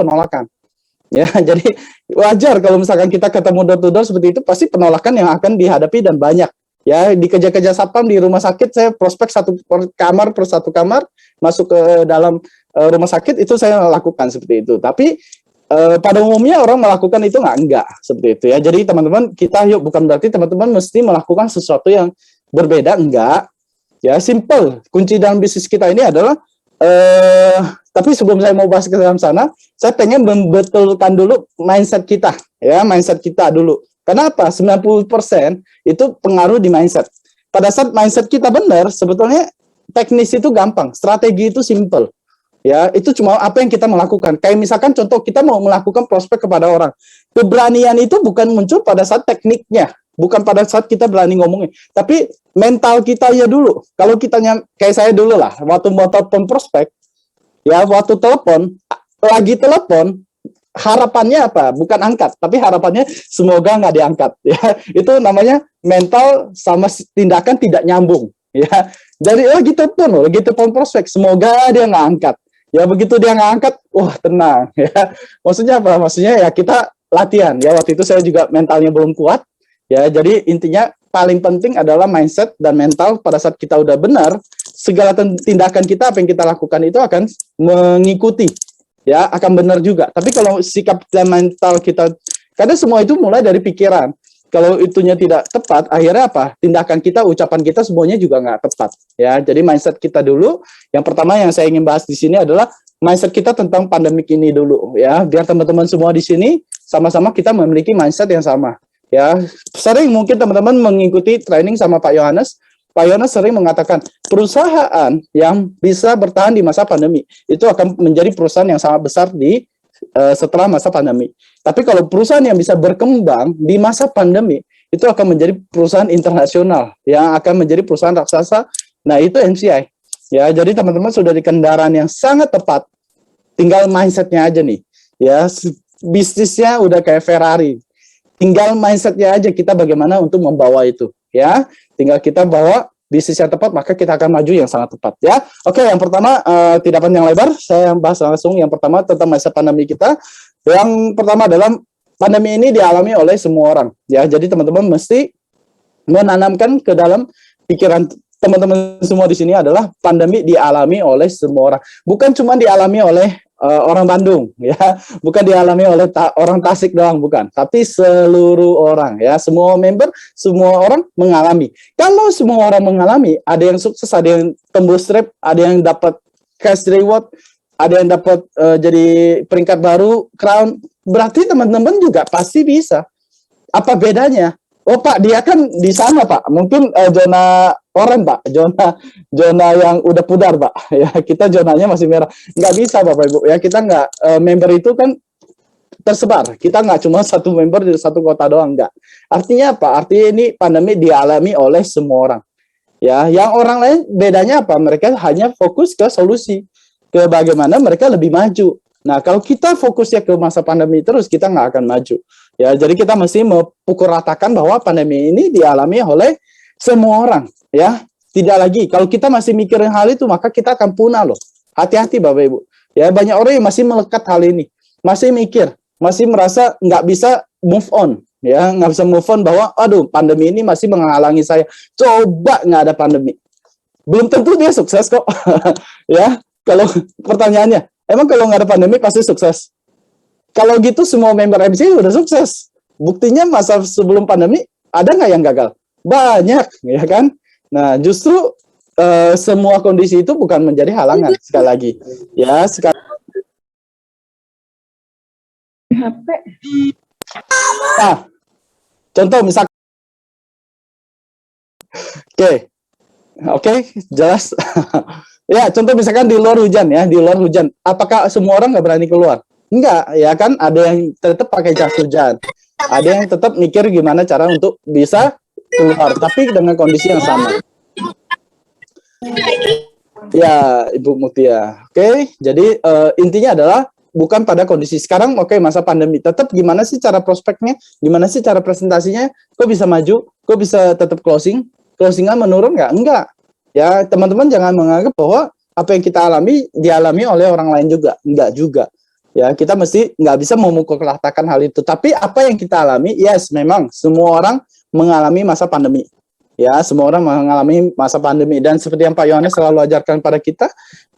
penolakan. Ya, jadi wajar kalau misalkan kita ketemu door to door seperti itu, pasti penolakan yang akan dihadapi dan banyak. Ya, dikejar-kejar satpam di rumah sakit, saya prospek satu kamar per satu kamar masuk ke dalam rumah sakit, itu saya lakukan seperti itu. Tapi pada umumnya orang melakukan itu enggak seperti itu ya. Jadi teman-teman, kita yuk, bukan berarti teman-teman mesti melakukan sesuatu yang berbeda, enggak. Ya, simple. Kunci dalam bisnis kita ini adalah tapi sebelum saya mau bahas ke dalam sana, saya pengen membetulkan dulu mindset kita, ya, mindset kita dulu. Kenapa? 90% itu pengaruh di mindset. Pada saat mindset kita benar, sebetulnya teknis itu gampang, strategi itu simple. Ya, itu cuma apa yang kita melakukan. Kayak misalkan contoh, kita mau melakukan prospek kepada orang. Keberanian itu bukan muncul pada saat tekniknya, bukan pada saat kita berani ngomongnya, tapi mental kita ya dulu. Kalau kitanya kayak saya dulu lah, waktu mau telepon prospek, ya, waktu lagi telepon, harapannya apa? Bukan angkat, tapi harapannya semoga nggak diangkat. Ya, itu namanya mental sama tindakan tidak nyambung. Ya, jadi lagi telepon prospek, semoga dia nggak angkat. Ya, begitu dia nggak angkat, wah, tenang. Ya, maksudnya apa? Maksudnya ya kita latihan. Ya, waktu itu saya juga mentalnya belum kuat. Ya, jadi intinya paling penting adalah mindset dan mental. Pada saat kita udah benar, segala tindakan kita, apa yang kita lakukan itu akan mengikuti, ya, akan benar juga. Tapi kalau sikap dan mental kita, karena semua itu mulai dari pikiran. Kalau itunya tidak tepat, akhirnya apa? Tindakan kita, ucapan kita, semuanya juga nggak tepat. Ya, jadi mindset kita dulu. Yang pertama yang saya ingin bahas di sini adalah mindset kita tentang pandemik ini dulu. Ya, biar teman-teman semua di sini sama-sama kita memiliki mindset yang sama. Ya, sering mungkin teman-teman mengikuti training sama Pak Yohanes. Pak Yohanes sering mengatakan perusahaan yang bisa bertahan di masa pandemi itu akan menjadi perusahaan yang sangat besar di setelah masa pandemi. Tapi kalau perusahaan yang bisa berkembang di masa pandemi itu akan menjadi perusahaan internasional yang akan menjadi perusahaan raksasa. Nah, itu MCI. Ya, jadi teman-teman sudah di kendaraan yang sangat tepat. Tinggal mindsetnya aja nih. Ya, bisnisnya udah kayak Ferrari. Tinggal mindsetnya aja kita bagaimana untuk membawa itu, ya. Tinggal kita bawa bisnis yang tepat, maka kita akan maju yang sangat tepat, ya. Oke, yang pertama tidak panjang lebar, saya bahas langsung. Yang pertama tentang masa pandemi kita. Yang pertama adalah pandemi ini dialami oleh semua orang, ya. Jadi teman-teman mesti menanamkan ke dalam pikiran teman-teman semua di sini adalah pandemi dialami oleh semua orang, bukan cuma dialami oleh orang Bandung, ya, bukan dialami oleh orang Tasik doang, bukan, tapi seluruh orang, ya, semua member, semua orang mengalami. Kalau semua orang mengalami, ada yang sukses, ada yang tembus rep, ada yang dapat cash reward, ada yang dapat jadi peringkat baru, crown, berarti teman-teman juga pasti bisa. Apa bedanya? Oh Pak, dia kan di sana Pak, mungkin zona oranye Pak, zona yang udah pudar Pak, ya, kita zonanya masih merah, nggak bisa Bapak Ibu, ya, kita nggak, member itu kan tersebar, kita nggak cuma satu member di satu kota doang, nggak. Artinya apa? Artinya ini pandemi dialami oleh semua orang, ya, yang orang lain bedanya apa? Mereka hanya fokus ke solusi, ke bagaimana mereka lebih maju. Nah, kalau kita fokusnya ke masa pandemi terus, kita nggak akan maju. Ya, jadi kita mesti memukul ratakan bahwa pandemi ini dialami oleh semua orang, ya. Tidak lagi. Kalau kita masih mikirin hal itu, maka kita akan punah loh. Hati-hati Bapak Ibu. Ya, banyak orang yang masih melekat hal ini, masih mikir, masih merasa nggak bisa move on, ya, nggak bisa move on bahwa, aduh, pandemi ini masih menghalangi saya. Coba nggak ada pandemi, belum tentu dia sukses kok. Ya, kalau pertanyaannya, emang kalau nggak ada pandemi pasti sukses? Kalau gitu semua member MC udah sukses. Buktinya masa sebelum pandemi ada nggak yang gagal? Banyak, ya kan? Nah, justru semua kondisi itu bukan menjadi halangan, sekali lagi. Ya, sekali. HP. Nah, contoh misalkan, oke, jelas. Ya, contoh misalkan di luar hujan, ya, di luar hujan. Apakah semua orang nggak berani keluar? Enggak, ya kan, ada yang tetap pakai jas hujan, ada yang tetap mikir gimana cara untuk bisa keluar, tapi dengan kondisi yang sama. Ya, Ibu Mutia. Oke, jadi intinya adalah bukan pada kondisi sekarang, oke, masa pandemi, tetap gimana sih cara prospeknya, gimana sih cara presentasinya, kok bisa maju, kok bisa tetap closingan menurun nggak? Enggak. Ya, teman-teman jangan menganggap bahwa apa yang kita alami dialami oleh orang lain juga, enggak juga. Ya, kita mesti nggak bisa memukul ratakan hal itu. Tapi apa yang kita alami, yes, memang semua orang mengalami masa pandemi. Ya, semua orang mengalami masa pandemi. Dan seperti yang Pak Yohanes selalu ajarkan pada kita,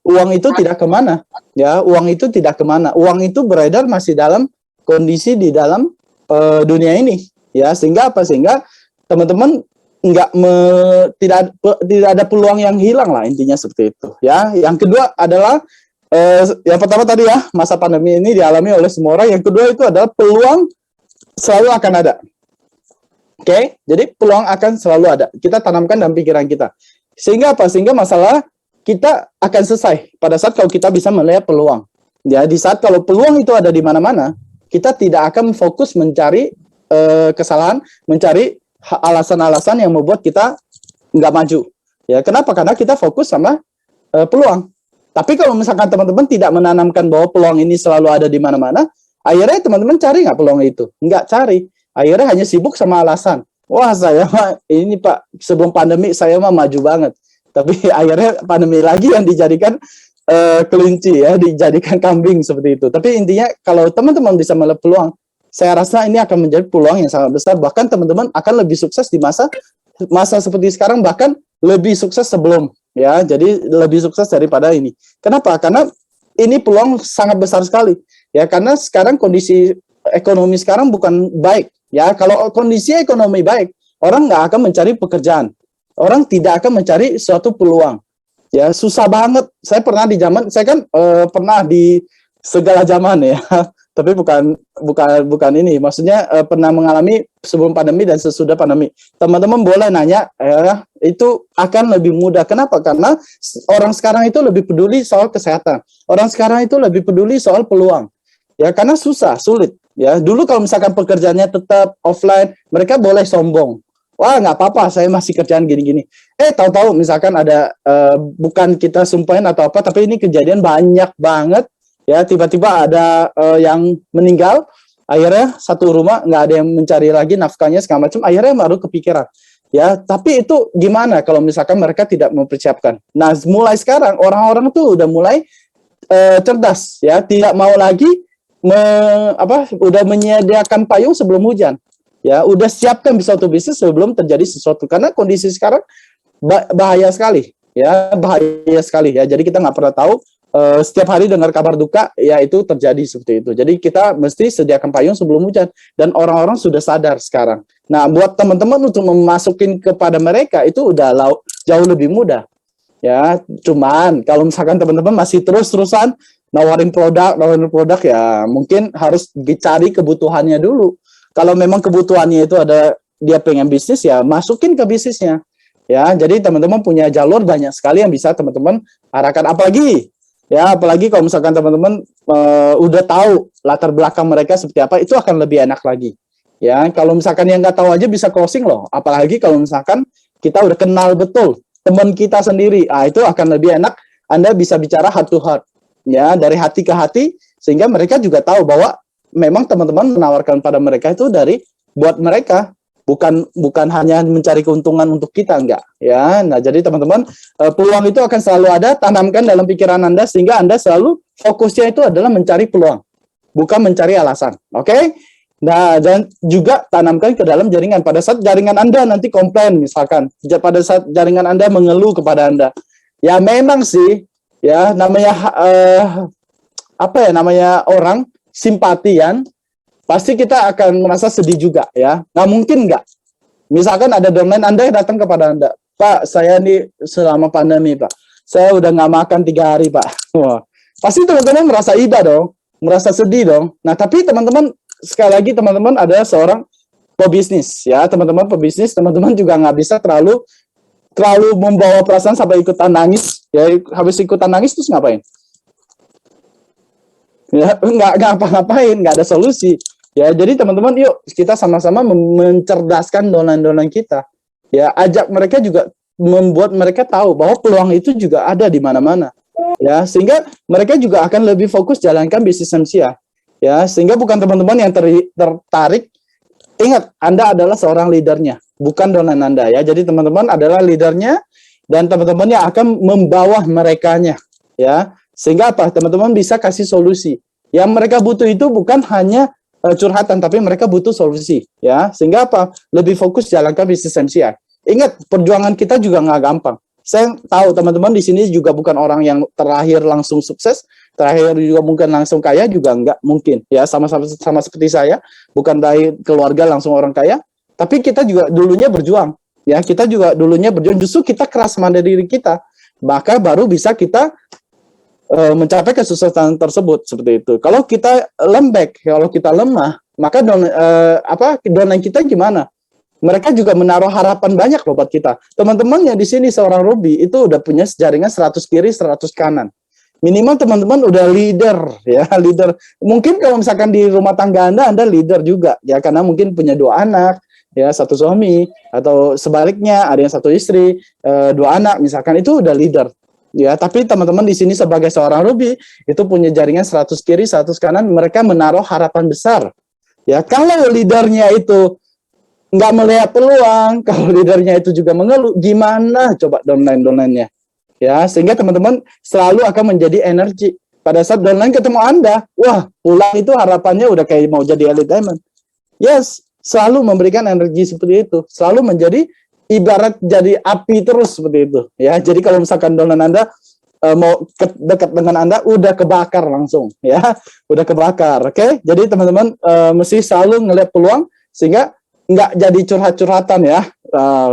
uang itu tidak kemana. Ya, uang itu tidak kemana. Uang itu beredar masih dalam kondisi di dalam dunia ini. Ya, sehingga apa? Sehingga teman-teman tidak ada peluang yang hilang lah, intinya seperti itu. Ya, yang kedua adalah yang pertama tadi ya, masa pandemi ini dialami oleh semua orang. Yang kedua itu adalah peluang selalu akan ada. Oke, jadi peluang akan selalu ada. Kita tanamkan dalam pikiran kita. Sehingga apa? Sehingga masalah kita akan selesai pada saat kalau kita bisa melihat peluang. Ya, di saat kalau peluang itu ada di mana-mana, kita tidak akan fokus mencari kesalahan, mencari alasan-alasan yang membuat kita nggak maju. Ya, kenapa? Karena kita fokus sama peluang. Tapi kalau misalkan teman-teman tidak menanamkan bahwa peluang ini selalu ada di mana-mana, akhirnya teman-teman cari nggak peluang itu? Nggak cari. Akhirnya hanya sibuk sama alasan. Wah, saya mah ini Pak, sebelum pandemi saya mah maju banget. Tapi akhirnya pandemi lagi yang dijadikan kelinci ya, dijadikan kambing seperti itu. Tapi intinya kalau teman-teman bisa melihat peluang, saya rasa ini akan menjadi peluang yang sangat besar. Bahkan teman-teman akan lebih sukses di masa seperti sekarang, bahkan lebih sukses sebelum. Ya, jadi lebih sukses daripada ini. Kenapa? Karena ini peluang sangat besar sekali. Ya, karena sekarang kondisi ekonomi sekarang bukan baik. Ya, kalau kondisi ekonomi baik, orang nggak akan mencari pekerjaan. Orang tidak akan mencari suatu peluang. Ya, susah banget. Saya pernah di zaman, saya kan pernah di segala zaman ya. Tapi bukan ini. Maksudnya pernah mengalami sebelum pandemi dan sesudah pandemi. Teman-teman boleh nanya, itu akan lebih mudah. Kenapa? Karena orang sekarang itu lebih peduli soal kesehatan. Orang sekarang itu lebih peduli soal peluang. Ya, karena susah, sulit. Ya, dulu kalau misalkan pekerjaannya tetap offline, mereka boleh sombong. Wah, nggak apa-apa, saya masih kerjaan gini-gini. Tahu-tahu misalkan ada bukan kita sumpahin atau apa, tapi ini kejadian banyak banget. Ya, tiba-tiba ada yang meninggal, akhirnya satu rumah nggak ada yang mencari lagi nafkahnya segala macam, akhirnya baru kepikiran. Ya, tapi itu gimana kalau misalkan mereka tidak mempersiapkan? Nah, mulai sekarang orang-orang tuh udah mulai cerdas, ya, tidak mau lagi udah menyediakan payung sebelum hujan. Ya, udah siapkan suatu bisnis sebelum terjadi sesuatu, karena kondisi sekarang bahaya sekali, ya, bahaya sekali ya. Jadi kita nggak pernah tahu. Setiap hari dengar kabar duka, ya itu terjadi seperti itu. Jadi kita mesti sediakan payung sebelum hujan, dan orang-orang sudah sadar sekarang. Nah, buat teman-teman untuk memasukin kepada mereka itu udah jauh lebih mudah. Ya, cuman kalau misalkan teman-teman masih terus-terusan nawarin produk ya mungkin harus dicari kebutuhannya dulu. Kalau memang kebutuhannya itu ada, dia pengen bisnis, ya masukin ke bisnisnya. Ya, jadi teman-teman punya jalur banyak sekali yang bisa teman-teman arahkan. Apalagi kalau misalkan teman-teman udah tahu latar belakang mereka seperti apa, itu akan lebih enak lagi. Ya, kalau misalkan yang nggak tahu aja bisa closing loh. Apalagi kalau misalkan kita udah kenal betul teman kita sendiri, itu akan lebih enak. Anda bisa bicara heart to heart, ya, dari hati ke hati, sehingga mereka juga tahu bahwa memang teman-teman menawarkan pada mereka itu buat mereka. Bukan hanya mencari keuntungan untuk kita, enggak ya. Nah, jadi teman-teman, peluang itu akan selalu ada, tanamkan dalam pikiran Anda sehingga Anda selalu fokusnya itu adalah mencari peluang, bukan mencari alasan. Oke? Nah, dan juga tanamkan ke dalam jaringan. Pada saat jaringan Anda nanti komplain misalkan, pada saat jaringan Anda mengeluh kepada Anda, ya memang sih, ya namanya namanya orang simpatian, pasti kita akan merasa sedih juga ya. Nggak mungkin nggak. Misalkan ada domain Anda yang datang kepada Anda, Pak, saya nih selama pandemi Pak, saya udah nggak makan 3 hari Pak. Wah, pasti teman-teman merasa iba dong, merasa sedih dong. Nah, tapi teman-teman, sekali lagi teman-teman adalah seorang pebisnis ya, teman-teman pebisnis, teman-teman juga nggak bisa terlalu membawa perasaan sampai ikutan nangis. Ya, habis ikutan nangis terus ngapain? Ya, nggak ngapa-ngapain, nggak ada solusi. Ya, jadi teman-teman, yuk kita sama-sama mencerdaskan downline kita. Ya, ajak mereka juga, membuat mereka tahu bahwa peluang itu juga ada di mana-mana. Ya, sehingga mereka juga akan lebih fokus jalankan bisnis MCA. Ya, sehingga bukan teman-teman yang tertarik. Ingat, Anda adalah seorang leadernya, bukan downline Anda ya. Jadi teman-teman adalah leadernya, dan teman-teman yang akan membawa merekanya. Ya, sehingga apa? Teman-teman bisa kasih solusi. Yang mereka butuh itu bukan hanya curhatan, tapi mereka butuh solusi, ya. Sehingga apa? Lebih fokus jalankan bisnis MCI. Ingat, perjuangan kita juga nggak gampang. Saya tahu teman-teman di sini juga bukan orang yang terakhir langsung sukses, terakhir juga mungkin langsung kaya juga nggak mungkin, ya. Sama seperti saya, bukan dari keluarga langsung orang kaya, tapi kita juga dulunya berjuang, ya. Kita juga dulunya berjuang. Justru kita keras pada diri kita, maka baru bisa kita mencapai kesuksesan tersebut seperti itu. Kalau kita lembek, kalau kita lemah, maka downline kita gimana? Mereka juga menaruh harapan banyak loh buat kita. Teman-teman yang di sini seorang Ruby itu udah punya jaringan 100 kiri, 100 kanan. Minimal teman-teman udah leader, ya, leader. Mungkin kalau misalkan di rumah tangga Anda leader juga, ya, karena mungkin punya 2 anak, ya, 1 suami, atau sebaliknya ada yang 1 istri, 2 anak, misalkan, itu udah leader. Ya, tapi teman-teman di sini sebagai seorang Ruby itu punya jaringan 100 kiri, 100 kanan, mereka menaruh harapan besar. Ya, kalau leadernya itu nggak melihat peluang, kalau leadernya itu juga mengeluh, gimana coba downline-nya? Ya, sehingga teman-teman selalu akan menjadi energi. Pada saat downline ketemu Anda, wah, pulang itu harapannya udah kayak mau jadi Elite Diamond. Yes, selalu memberikan energi seperti itu, selalu menjadi ibarat jadi api terus seperti itu, ya. Jadi kalau misalkan downline Anda mau dekat dengan Anda, udah kebakar langsung, ya, udah kebakar. Oke, jadi teman-teman mesti selalu ngelihat peluang sehingga nggak jadi curhat-curhatan, ya.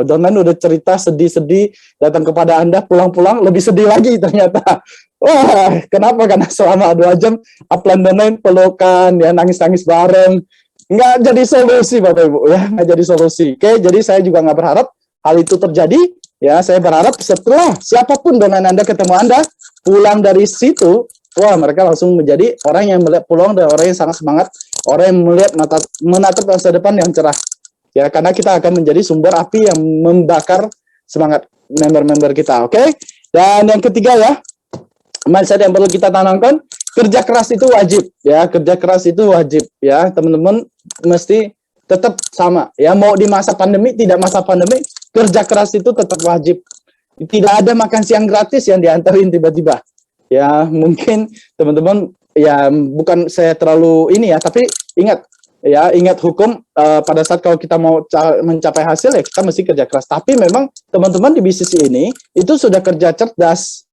Downline udah cerita sedih-sedih datang kepada Anda, pulang-pulang lebih sedih lagi ternyata. Wah, kenapa? Karena selama 2 jam upline downline pelukan, ya, nangis-nangis bareng, nggak jadi solusi Bapak Ibu, ya, nggak jadi solusi. Oke, jadi saya juga nggak berharap hal itu terjadi, ya. Saya berharap setelah siapapun downline Anda ketemu Anda, pulang dari situ, wah, mereka langsung menjadi orang yang melihat peluang dan orang yang sangat semangat, orang yang melihat menatap masa depan yang cerah. Ya, karena kita akan menjadi sumber api yang membakar semangat member-member kita, oke? Dan yang ketiga, ya, mindset yang perlu kita tanamkan, kerja keras itu wajib, ya. Kerja keras itu wajib, ya. Teman-teman mesti tetap sama, ya. Mau di masa pandemi, tidak masa pandemi, kerja keras itu tetap wajib. Tidak ada makan siang gratis yang diantarin tiba-tiba. Ya, mungkin teman-teman, ya, bukan saya terlalu ini, ya, tapi ingat, ya, ingat hukum pada saat kalau kita mau mencapai hasil, ya, kita mesti kerja keras. Tapi memang teman-teman di bisnis ini itu sudah kerja cerdas.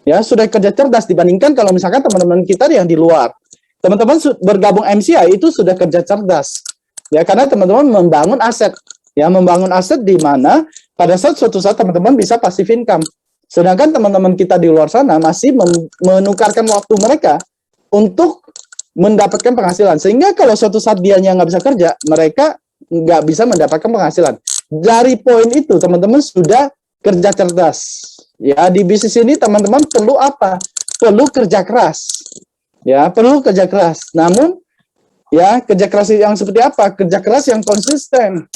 Ya, sudah kerja cerdas dibandingkan kalau misalkan teman-teman kita yang di luar. Teman-teman bergabung MCI itu sudah kerja cerdas. Ya, karena teman-teman membangun aset. Ya, membangun aset di mana pada suatu saat teman-teman bisa passive income. Sedangkan teman-teman kita di luar sana masih menukarkan waktu mereka untuk mendapatkan penghasilan. Sehingga kalau suatu saat dianya nggak bisa kerja, mereka nggak bisa mendapatkan penghasilan. Dari poin itu, teman-teman sudah kerja cerdas. Ya, di bisnis ini teman-teman perlu apa? Perlu kerja keras. Ya, perlu kerja keras. Namun, ya, kerja keras yang seperti apa? Kerja keras yang konsisten.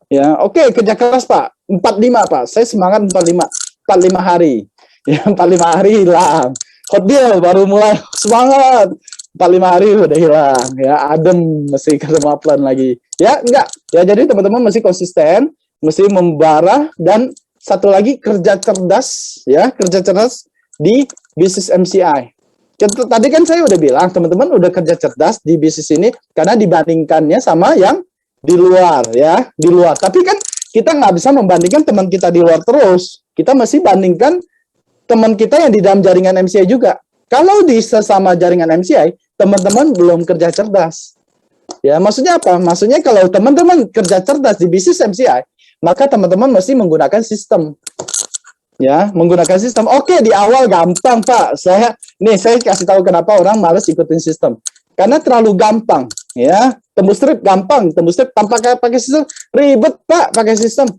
Ya, oke, kerja keras Pak. 45 Pak. Saya semangat 45 hari. Ya, 45 hari hilang. Hot deal baru mulai semangat. 45 hari udah hilang, ya, adem, mesti ketemu upline lagi. Ya, enggak. Ya, jadi teman-teman mesti konsisten, mesti membara, dan satu lagi kerja cerdas, ya, kerja cerdas di bisnis MCI. Tadi kan saya udah bilang, teman-teman udah kerja cerdas di bisnis ini karena dibandingkannya sama yang di luar, ya, di luar. Tapi kan kita nggak bisa membandingkan teman kita di luar terus. Kita mesti bandingkan teman kita yang di dalam jaringan MCI juga. Kalau di sesama jaringan MCI, teman-teman belum kerja cerdas. Ya, maksudnya apa? Maksudnya kalau teman-teman kerja cerdas di bisnis MCI, maka teman-teman mesti menggunakan sistem. Ya, menggunakan sistem. Oke, di awal gampang, Pak. Saya kasih tahu kenapa orang malas ikutin sistem. Karena terlalu gampang, ya. Tembus strip gampang, tembus strip tanpa pakai sistem ribet, Pak, pakai sistem.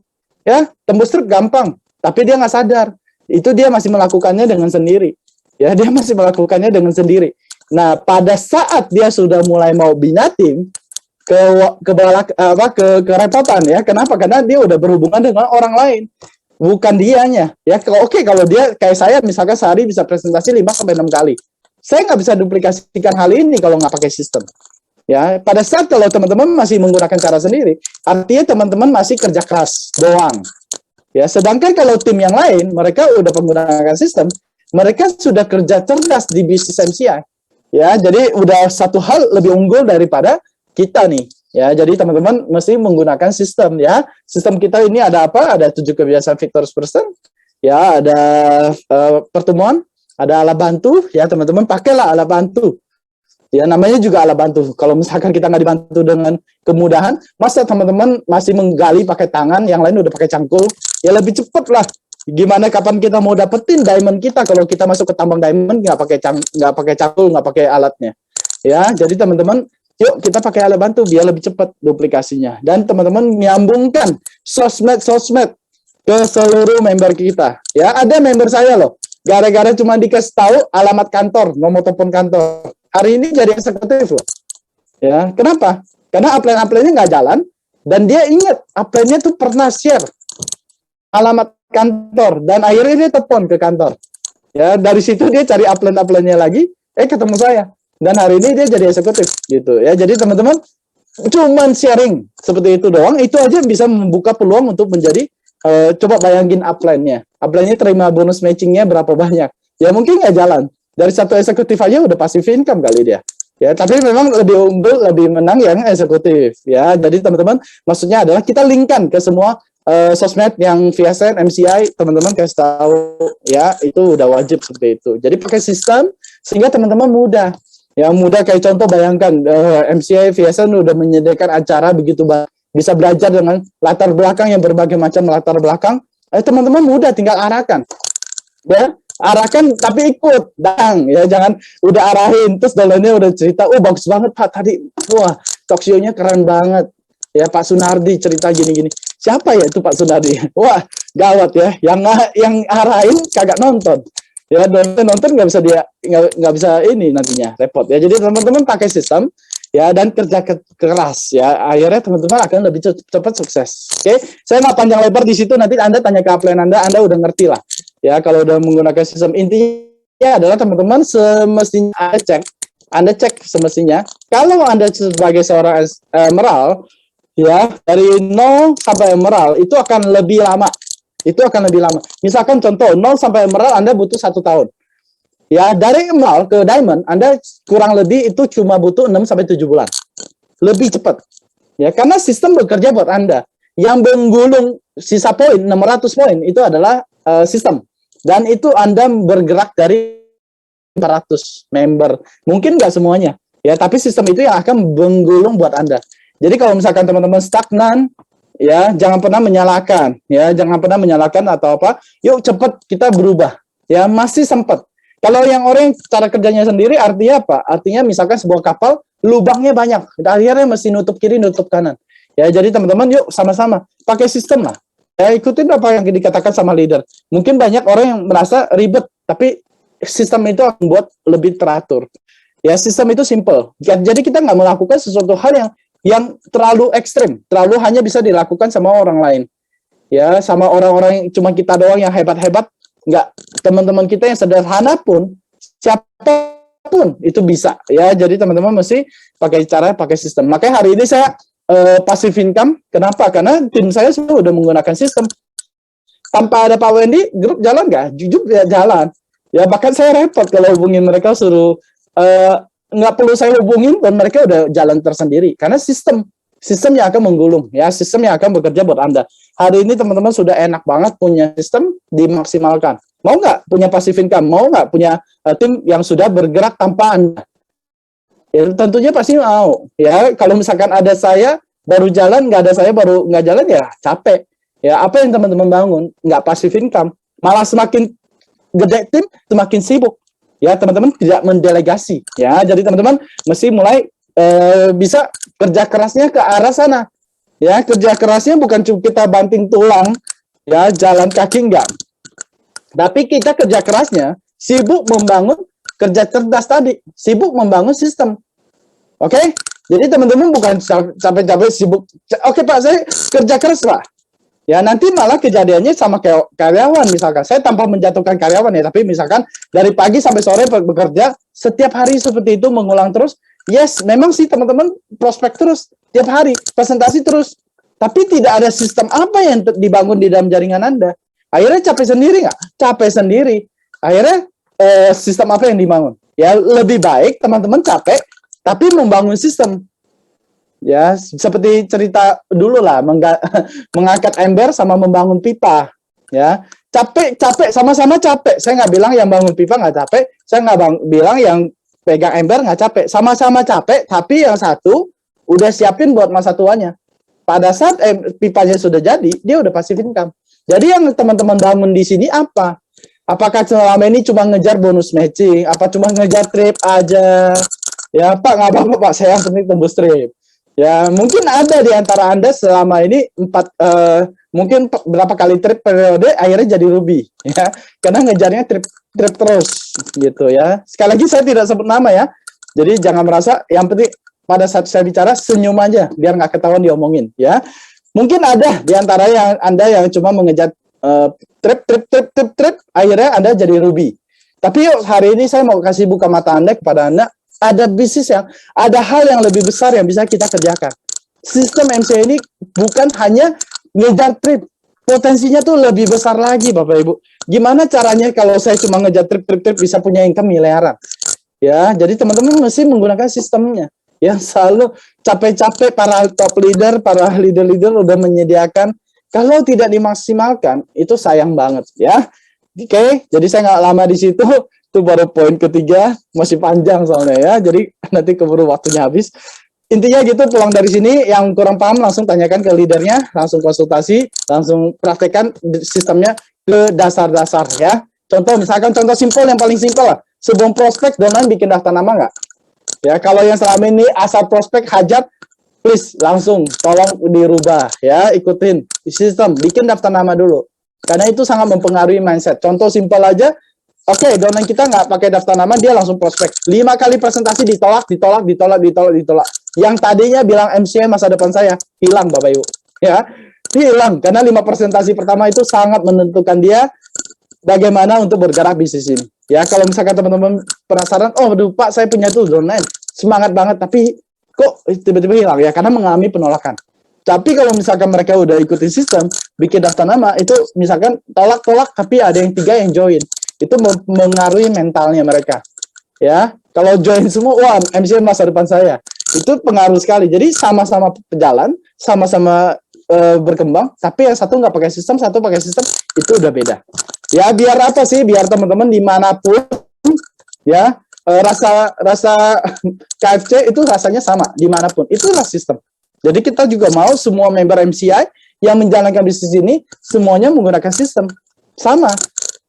Ya, tembus strip gampang, tapi dia nggak sadar. Itu dia masih melakukannya dengan sendiri. Ya, dia masih melakukannya dengan sendiri. Nah, pada saat dia sudah mulai mau binating, kerepotan, ya. Kenapa? Karena dia udah berhubungan dengan orang lain, bukan dianya. Ya, kalau dia kayak saya, misalkan sehari bisa presentasi 5-6 kali. Saya nggak bisa duplikasikan hal ini kalau nggak pakai sistem. Ya, pada saat kalau teman-teman masih menggunakan cara sendiri, artinya teman-teman masih kerja keras doang. Ya, sedangkan kalau tim yang lain, mereka udah menggunakan sistem, mereka sudah kerja cerdas di bisnis MCI. Ya, jadi udah satu hal lebih unggul daripada kita nih. Ya, jadi teman-teman mesti menggunakan sistem ya. Sistem kita ini ada apa? Ada 7 kebiasaan Victorious Person. Ya, ada pertemuan, ada alat bantu. Ya, teman-teman pakailah alat bantu. Ya, namanya juga alat bantu. Kalau misalkan kita nggak dibantu dengan kemudahan, masa teman-teman masih menggali pakai tangan, yang lain udah pakai cangkul, ya lebih cepet lah. Gimana kapan kita mau dapetin diamond kita kalau kita masuk ke tambang diamond nggak pakai cangkul, nggak pakai alatnya. Ya, jadi teman-teman, yuk kita pakai alat bantu biar lebih cepat duplikasinya. Dan teman-teman menyambungkan sosmed ke seluruh member kita. Ya, ada member saya loh. Gara-gara cuma dikasih tahu alamat kantor, nomor telepon kantor. Hari ini jadi eksekutif loh. Ya, kenapa? Karena upline-upline-nya nggak jalan dan dia ingat upline-nya tuh pernah share alamat kantor dan akhirnya dia telepon ke kantor. Ya, dari situ dia cari upline-upline-nya lagi, ketemu saya. Dan hari ini dia jadi eksekutif gitu ya. Jadi teman-teman cuman sharing seperti itu doang, itu aja bisa membuka peluang untuk menjadi coba bayangin upline-nya. Upline-nya terima bonus matching-nya berapa banyak. Ya mungkin nggak jalan. Dari satu eksekutif aja udah passive income kali dia. Ya, tapi memang lebih unggul, lebih menang yang eksekutif. Ya, jadi teman-teman, maksudnya adalah kita linkkan ke semua sosmed yang VSN, MCI, teman-teman kasih tahu ya, itu udah wajib seperti itu. Jadi pakai sistem sehingga teman-teman mudah. Ya, mudah kayak contoh bayangkan MCI, VSN udah menyediakan acara begitu bisa belajar dengan latar belakang yang berbagai macam latar belakang. Teman-teman mudah tinggal arahkan. Ya, arahkan tapi ikut dang ya, jangan udah arahin terus dalamnya udah cerita bagus banget Pak tadi, wah talk show-nya keren banget ya, Pak Sunardi cerita gini-gini. Siapa ya itu Pak Sunardi? Wah gawat ya, yang arahin kagak nonton ya, nonton nggak bisa dia nggak bisa ini nantinya repot ya. Jadi teman-teman pakai sistem ya dan kerja keras ya, akhirnya teman-teman akan lebih cepat sukses. Oke, saya nggak panjang lebar di situ, nanti Anda tanya ke upline Anda udah ngerti lah. Ya, kalau udah menggunakan sistem, intinya adalah teman-teman semestinya Anda cek semestinya. Kalau Anda sebagai seorang emerald, ya dari 0 sampai emerald itu akan lebih lama. Itu akan lebih lama. Misalkan contoh 0 sampai emerald Anda butuh 1 tahun. Ya, dari emerald ke diamond Anda kurang lebih itu cuma butuh 6 sampai 7 bulan. Lebih cepat. Ya, karena sistem bekerja buat Anda. Yang menggulung sisa poin 600 poin itu adalah sistem. Dan itu Anda bergerak dari 400 member. Mungkin nggak semuanya. Ya, tapi sistem itu yang akan menggulung buat Anda. Jadi kalau misalkan teman-teman stagnan, ya jangan pernah menyalahkan. Ya, jangan pernah menyalahkan atau apa. Yuk cepat kita berubah. Ya, masih sempat. Kalau yang orang cara kerjanya sendiri artinya apa? Artinya misalkan sebuah kapal lubangnya banyak. Akhirnya mesti nutup kiri, nutup kanan. Ya, jadi teman-teman yuk sama-sama pakai sistem lah. Ya, ikutin apa yang dikatakan sama leader. Mungkin banyak orang yang merasa ribet, tapi sistem itu akan buat lebih teratur. Ya, sistem itu simple. Jadi kita nggak melakukan sesuatu hal yang terlalu ekstrim, terlalu hanya bisa dilakukan sama orang lain. Ya, sama orang-orang yang cuma kita doang yang hebat-hebat. Nggak, teman-teman kita yang sederhana pun, siapapun itu bisa. Ya, jadi teman-teman mesti pakai sistem. Makanya hari ini saya passive income. Kenapa? Karena tim saya sudah menggunakan sistem. Tanpa ada Pak Wendy, grup jalan nggak? Jujur ya jalan. Ya bahkan saya repot kalau hubungin mereka suruh nggak perlu saya hubungin dan mereka udah jalan tersendiri. Karena sistem yang akan menggulung, ya sistem yang akan bekerja buat Anda. Hari ini teman-teman sudah enak banget punya sistem dimaksimalkan. Mau nggak punya passive income? Mau nggak punya tim yang sudah bergerak tanpa Anda? Ya tentunya pasti mau. Ya kalau misalkan ada saya baru jalan, nggak ada saya baru nggak jalan, ya capek. Ya apa yang teman-teman bangun nggak passive income, malah semakin gede tim semakin sibuk. Ya teman-teman tidak mendelegasi. Ya jadi teman-teman mesti mulai bisa kerja kerasnya ke arah sana. Ya kerja kerasnya bukan cuma kita banting tulang, ya jalan kaki enggak. Tapi kita kerja kerasnya sibuk membangun kerja cerdas tadi, sibuk membangun sistem. Oke? Jadi teman-teman bukan capek-capek sibuk. Oke Pak, saya kerja keras Pak. Ya nanti malah kejadiannya sama kayak karyawan misalkan. Saya tanpa menjatuhkan karyawan ya, tapi misalkan dari pagi sampai sore bekerja setiap hari seperti itu mengulang terus. Yes, memang sih teman-teman prospek terus tiap hari, presentasi terus. Tapi tidak ada sistem apa yang dibangun di dalam jaringan Anda. Akhirnya capek sendiri nggak? Capek sendiri. Akhirnya sistem apa yang dibangun? Ya, lebih baik teman-teman capek tapi membangun sistem. Ya, seperti cerita dulu lah, mengangkat ember sama membangun pipa. Ya, capek sama-sama capek. Saya nggak bilang yang bangun pipa nggak capek, saya nggak bilang yang pegang ember nggak capek. Sama-sama capek, tapi yang satu udah siapin buat masa tuanya. Pada saat pipanya sudah jadi, dia udah passive income. Jadi yang teman-teman bangun di sini apa? Apakah selama ini cuma ngejar bonus matching? Apa cuma ngejar trip aja? Ya Pak, nggak apa-apa Pak, saya yang penting tembus trip. Ya, mungkin ada di antara Anda selama ini mungkin berapa kali trip periode akhirnya jadi ruby, ya. Karena ngejarnya trip terus, gitu ya. Sekali lagi saya tidak sebut nama ya. Jadi jangan merasa, yang penting pada saat saya bicara senyum aja, biar nggak ketahuan diomongin, ya. Mungkin ada di antara Anda yang cuma mengejar trip, akhirnya Anda jadi ruby. Tapi yuk, hari ini saya mau kasih buka mata Anda kepada Anda. Ada bisnis ada hal yang lebih besar yang bisa kita kerjakan. Sistem MCA ini bukan hanya ngejar trip, potensinya tuh lebih besar lagi, Bapak Ibu. Gimana caranya kalau saya cuma ngejar trip bisa punya income miliaran? Ya, jadi teman-teman mesti menggunakan sistemnya. Ya, selalu capek-capek para top leader, para leader-leader udah menyediakan. Kalau tidak dimaksimalkan, itu sayang banget, ya. Oke, jadi saya nggak lama di situ. Itu baru poin ketiga, masih panjang soalnya ya, jadi nanti keburu waktunya habis. Intinya gitu, pulang dari sini yang kurang paham langsung tanyakan ke leadernya, langsung konsultasi, langsung praktekkan sistemnya ke dasar-dasar ya. Contoh, misalkan contoh simpel yang paling simpel lah, sebelum prospek downline bikin daftar nama nggak? Ya, kalau yang selama ini asal prospek hajat, please langsung tolong dirubah ya, ikutin sistem, bikin daftar nama dulu. Karena itu sangat mempengaruhi mindset. Contoh simpel aja, oke, downline kita nggak pakai daftar nama, dia langsung prospek. 5 kali presentasi ditolak. Yang tadinya bilang MCA masa depan saya, hilang Bapak Ibu. Ya, hilang. Karena 5 presentasi pertama itu sangat menentukan dia bagaimana untuk bergerak bisnis ini. Ya, kalau misalkan teman-teman penasaran, oh aduh Pak, saya punya tuh downline, semangat banget, tapi kok tiba-tiba hilang? Ya, karena mengalami penolakan. Tapi kalau misalkan mereka udah ikuti sistem, bikin daftar nama, itu misalkan tolak-tolak, tapi ada yang 3 yang join. Itu mengaruhi mentalnya mereka. Ya, kalau join semua, wah MCA masa depan saya. Itu pengaruh sekali. Jadi sama-sama berjalan, sama-sama berkembang, tapi yang satu nggak pakai sistem, satu pakai sistem, itu udah beda. Ya, biar apa sih? Biar teman-teman dimanapun, ya, rasa KFC itu rasanya sama dimanapun. Itulah sistem. Jadi kita juga mau semua member MCI yang menjalankan bisnis ini semuanya menggunakan sistem sama.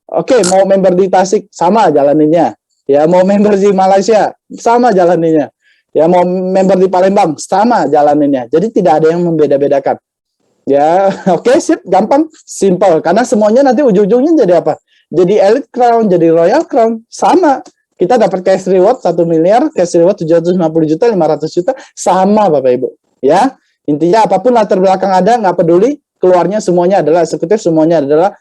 Oke, mau member di Tasik, sama jalaninnya. Ya, mau member di Malaysia, sama jalaninnya. Ya, mau member di Palembang, sama jalaninnya. Jadi tidak ada yang membeda-bedakan. Ya, oke, sip, gampang, simple. Karena semuanya nanti ujung-ujungnya jadi apa? Jadi Elite Crown, jadi Royal Crown, sama. Kita dapat cash reward 1 miliar, cash reward 750 juta, 500 juta, sama Bapak Ibu. Ya, intinya apapun latar belakang ada, nggak peduli, keluarnya semuanya adalah eksekutif, semuanya adalah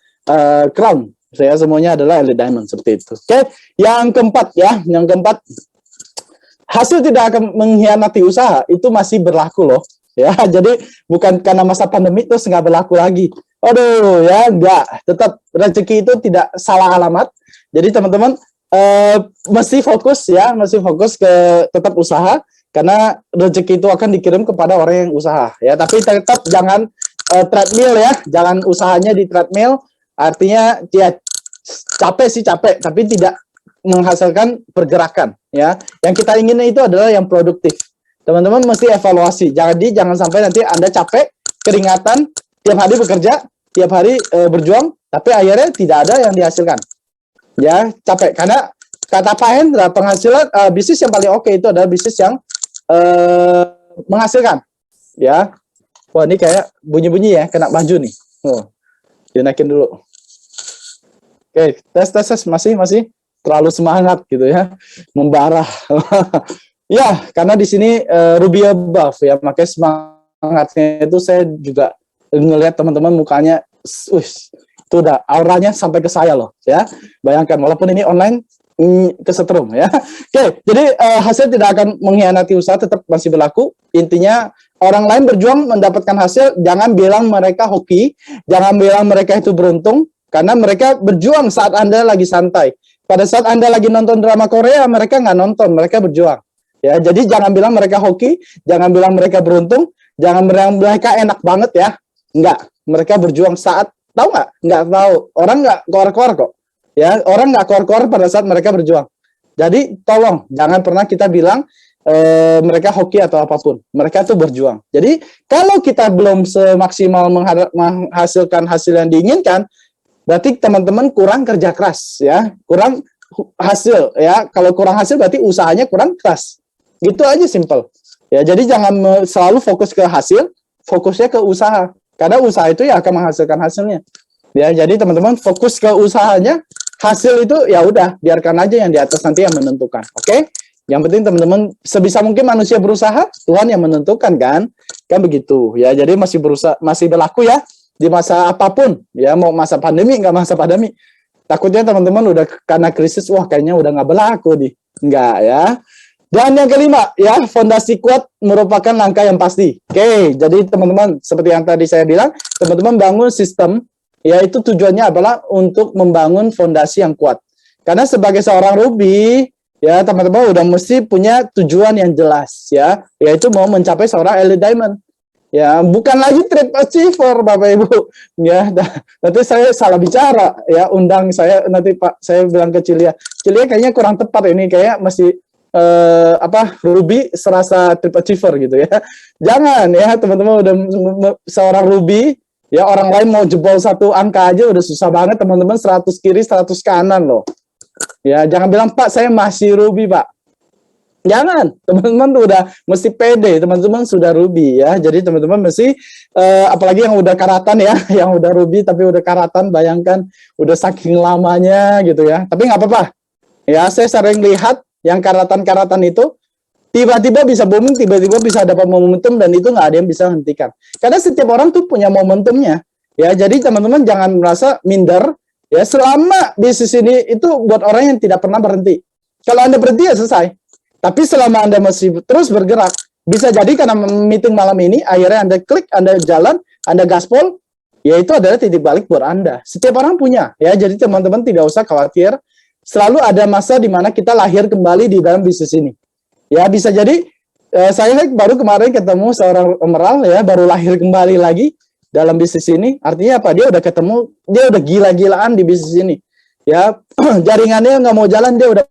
Crown. Saya semuanya adalah Elite Diamond seperti itu. Oke, yang keempat ya, hasil tidak akan mengkhianati usaha itu masih berlaku loh. Ya, jadi bukan karena masa pandemi terus nggak berlaku lagi. Aduh, ya nggak. Tetap rezeki itu tidak salah alamat. Jadi teman-teman mesti fokus ke tetap usaha karena rezeki itu akan dikirim kepada orang yang usaha. Ya, tapi tetap jangan treadmill ya, jangan usahanya di treadmill. Artinya ya capek, tapi tidak menghasilkan pergerakan ya. Yang kita ingin itu adalah yang produktif. Teman-teman mesti evaluasi. Jadi jangan sampai nanti Anda capek, keringatan, tiap hari bekerja, tiap hari berjuang, tapi akhirnya tidak ada yang dihasilkan. Ya, capek. Karena kata Pak Hendra, penghasilan bisnis yang paling oke itu adalah bisnis yang menghasilkan. Ya. Wah, ini kayak bunyi-bunyi ya, kena baju nih. Oh. Dinaikin dulu. Oke, tes masih terlalu semangat gitu ya, membara. Ya, karena di sini Ruby above ya, makanya semangatnya itu saya juga ngelihat teman-teman mukanya, itu udah auranya sampai ke saya loh ya. Bayangkan walaupun ini online kesetrum ya. Oke, jadi hasil tidak akan mengkhianati usaha, tetap masih berlaku. Intinya orang lain berjuang mendapatkan hasil, jangan bilang mereka hoki, jangan bilang mereka itu beruntung. Karena mereka berjuang saat Anda lagi santai. pada saat Anda lagi nonton drama Korea, mereka nggak nonton, mereka berjuang. Ya, jadi jangan bilang mereka hoki, jangan bilang mereka beruntung, jangan bilang mereka enak banget ya. Enggak, mereka berjuang saat, tahu nggak? Nggak tahu. Orang nggak keluar-keluar kok. Ya, orang nggak keluar-keluar pada saat mereka berjuang. Jadi tolong jangan pernah kita bilang mereka hoki atau apapun. Mereka tuh berjuang. Jadi kalau kita belum semaksimal menghasilkan hasil yang diinginkan, berarti teman-teman kurang kerja keras ya, kurang hasil ya. Kalau kurang hasil berarti usahanya kurang keras. Gitu aja simple. Ya, jadi jangan selalu fokus ke hasil, fokusnya ke usaha. Karena usaha itu ya akan menghasilkan hasilnya. Ya, jadi teman-teman fokus ke usahanya, hasil itu ya udah biarkan aja yang di atas nanti yang menentukan. Oke? Yang penting teman-teman sebisa mungkin manusia berusaha, Tuhan yang menentukan kan? Kan begitu. Ya, jadi masih berusaha, masih berlaku ya. Di masa apapun, ya mau masa pandemi, nggak masa pandemi. Takutnya teman-teman udah karena krisis, wah kayaknya udah nggak berlaku nih. Nggak ya. Dan yang kelima, ya fondasi kuat merupakan langkah yang pasti. Oke, jadi teman-teman, seperti yang tadi saya bilang, teman-teman bangun sistem, ya itu tujuannya adalah untuk membangun fondasi yang kuat. Karena sebagai seorang Ruby, ya teman-teman udah mesti punya tujuan yang jelas, ya, yaitu mau mencapai seorang Elite Diamond. Ya, bukan lagi trip achiever, Bapak Ibu. Ya, nanti saya salah bicara. Ya, undang saya nanti Pak, saya bilang ke Cilia. Cilia kayaknya kurang tepat ini, kayak masih Ruby serasa trip achiever gitu ya. Jangan ya, teman-teman udah seorang Ruby, ya orang lain mau jebol satu angka aja udah susah banget, teman-teman 100 kiri, 100 kanan loh. Ya, jangan bilang Pak, saya masih Ruby, Pak. Jangan, teman-teman udah mesti pede, teman-teman sudah Ruby ya. Jadi teman-teman mesti apalagi yang udah karatan ya, yang udah Ruby tapi udah karatan, bayangkan udah saking lamanya gitu ya. Tapi nggak apa-apa. Ya, saya sering lihat yang karatan-karatan itu tiba-tiba bisa booming, tiba-tiba bisa dapat momentum dan itu nggak ada yang bisa hentikan. Karena setiap orang tuh punya momentumnya. Ya, jadi teman-teman jangan merasa minder ya, selama bisnis ini itu buat orang yang tidak pernah berhenti. Kalau Anda berhenti ya selesai. Tapi selama Anda masih terus bergerak, bisa jadi karena meeting malam ini, akhirnya Anda klik, Anda jalan, Anda gaspol, ya itu adalah titik balik buat Anda. Setiap orang punya, ya. Jadi teman-teman tidak usah khawatir. Selalu ada masa di mana kita lahir kembali di dalam bisnis ini. Ya, bisa jadi saya baru kemarin ketemu seorang emerald, ya, baru lahir kembali lagi dalam bisnis ini. Artinya apa? Dia udah ketemu, dia udah gila-gilaan di bisnis ini. Ya, jaringannya nggak mau jalan, dia udah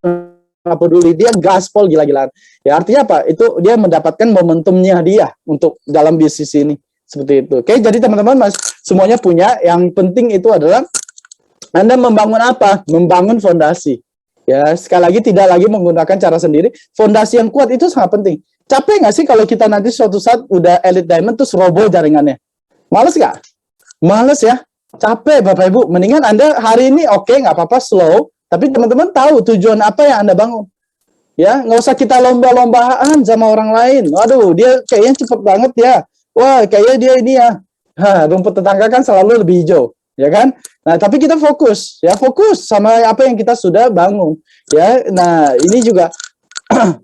nggak peduli, dia gaspol gila-gilaan. Ya, artinya apa? Itu dia mendapatkan momentumnya dia untuk dalam bisnis ini. Seperti itu. Oke, jadi teman-teman semuanya punya. Yang penting itu adalah Anda membangun apa? Membangun fondasi. Ya, sekali lagi tidak lagi menggunakan cara sendiri. Fondasi yang kuat itu sangat penting. Capek nggak sih kalau kita nanti suatu saat udah Elite Diamond terus roboh jaringannya? Males nggak? Males ya? Capek Bapak Ibu. Mendingan Anda hari ini oke, nggak apa-apa slow. Tapi teman-teman tahu tujuan apa yang Anda bangun. Ya, nggak usah kita lomba-lombaan sama orang lain. Waduh, dia kayaknya cepet banget ya. Wah, kayaknya dia ini ya. Rumput tetangga kan selalu lebih hijau, ya kan? Nah, tapi kita fokus, ya fokus sama apa yang kita sudah bangun. Ya, nah ini juga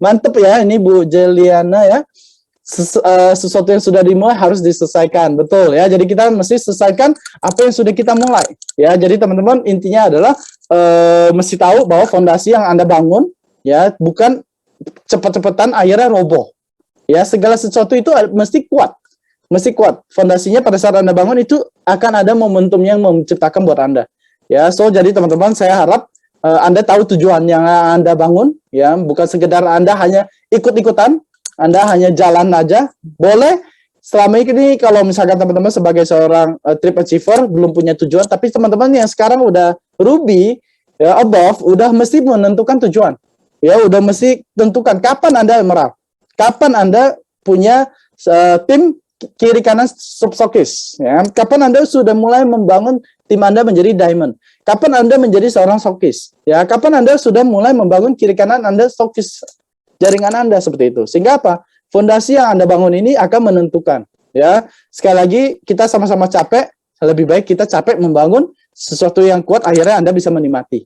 mantep ya, ini Bu Jeliana ya. Sesuatu yang sudah dimulai harus diselesaikan, betul ya. Jadi kita mesti selesaikan apa yang sudah kita mulai. Ya, jadi teman-teman intinya adalah mesti tahu bahwa fondasi yang Anda bangun ya bukan cepet-cepetan akhirnya roboh. Ya, segala sesuatu itu mesti kuat. Mesti kuat. Fondasinya pada saat Anda bangun itu akan ada momentum yang menciptakan buat Anda. Ya, so jadi teman-teman saya harap Anda tahu tujuan yang Anda bangun ya, bukan sekedar Anda hanya ikut-ikutan, Anda hanya jalan aja. Boleh selama ini kalau misalkan teman-teman sebagai seorang trip achiever belum punya tujuan, tapi teman-teman yang sekarang udah Ruby ya above udah mesti menentukan tujuan. Ya, udah mesti tentukan kapan Anda emerald. Kapan Anda punya tim kiri kanan subsokis ya. Kapan Anda sudah mulai membangun tim Anda menjadi diamond? Kapan Anda menjadi seorang sokis? Ya, kapan Anda sudah mulai membangun kiri kanan Anda sokis jaringan Anda seperti itu. Sehingga apa? Fondasi yang Anda bangun ini akan menentukan ya. Sekali lagi kita sama-sama capek, lebih baik kita capek membangun sesuatu yang kuat akhirnya Anda bisa menikmati.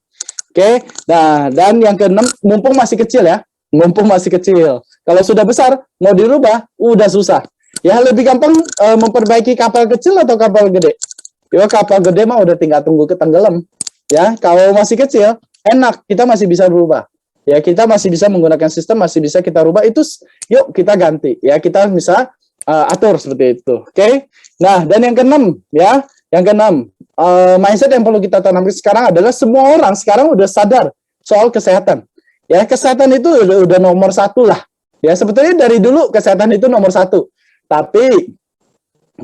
Oke. Nah, dan yang keenam, mumpung masih kecil ya. Mumpung masih kecil. Kalau sudah besar mau dirubah udah susah. Ya, lebih gampang memperbaiki kapal kecil atau kapal gede? Ya, kapal gede mah udah tinggal tunggu ketenggelam. Ya, kalau masih kecil, enak, kita masih bisa berubah. Ya, kita masih bisa menggunakan sistem, masih bisa kita rubah. Itu yuk kita ganti. Ya, kita bisa atur seperti itu. Oke. Nah, dan yang keenam ya, yang keenam mindset yang perlu kita tanamkan sekarang adalah semua orang sekarang udah sadar soal kesehatan. Ya, kesehatan itu udah nomor satu lah. Ya, sebetulnya dari dulu kesehatan itu nomor satu. Tapi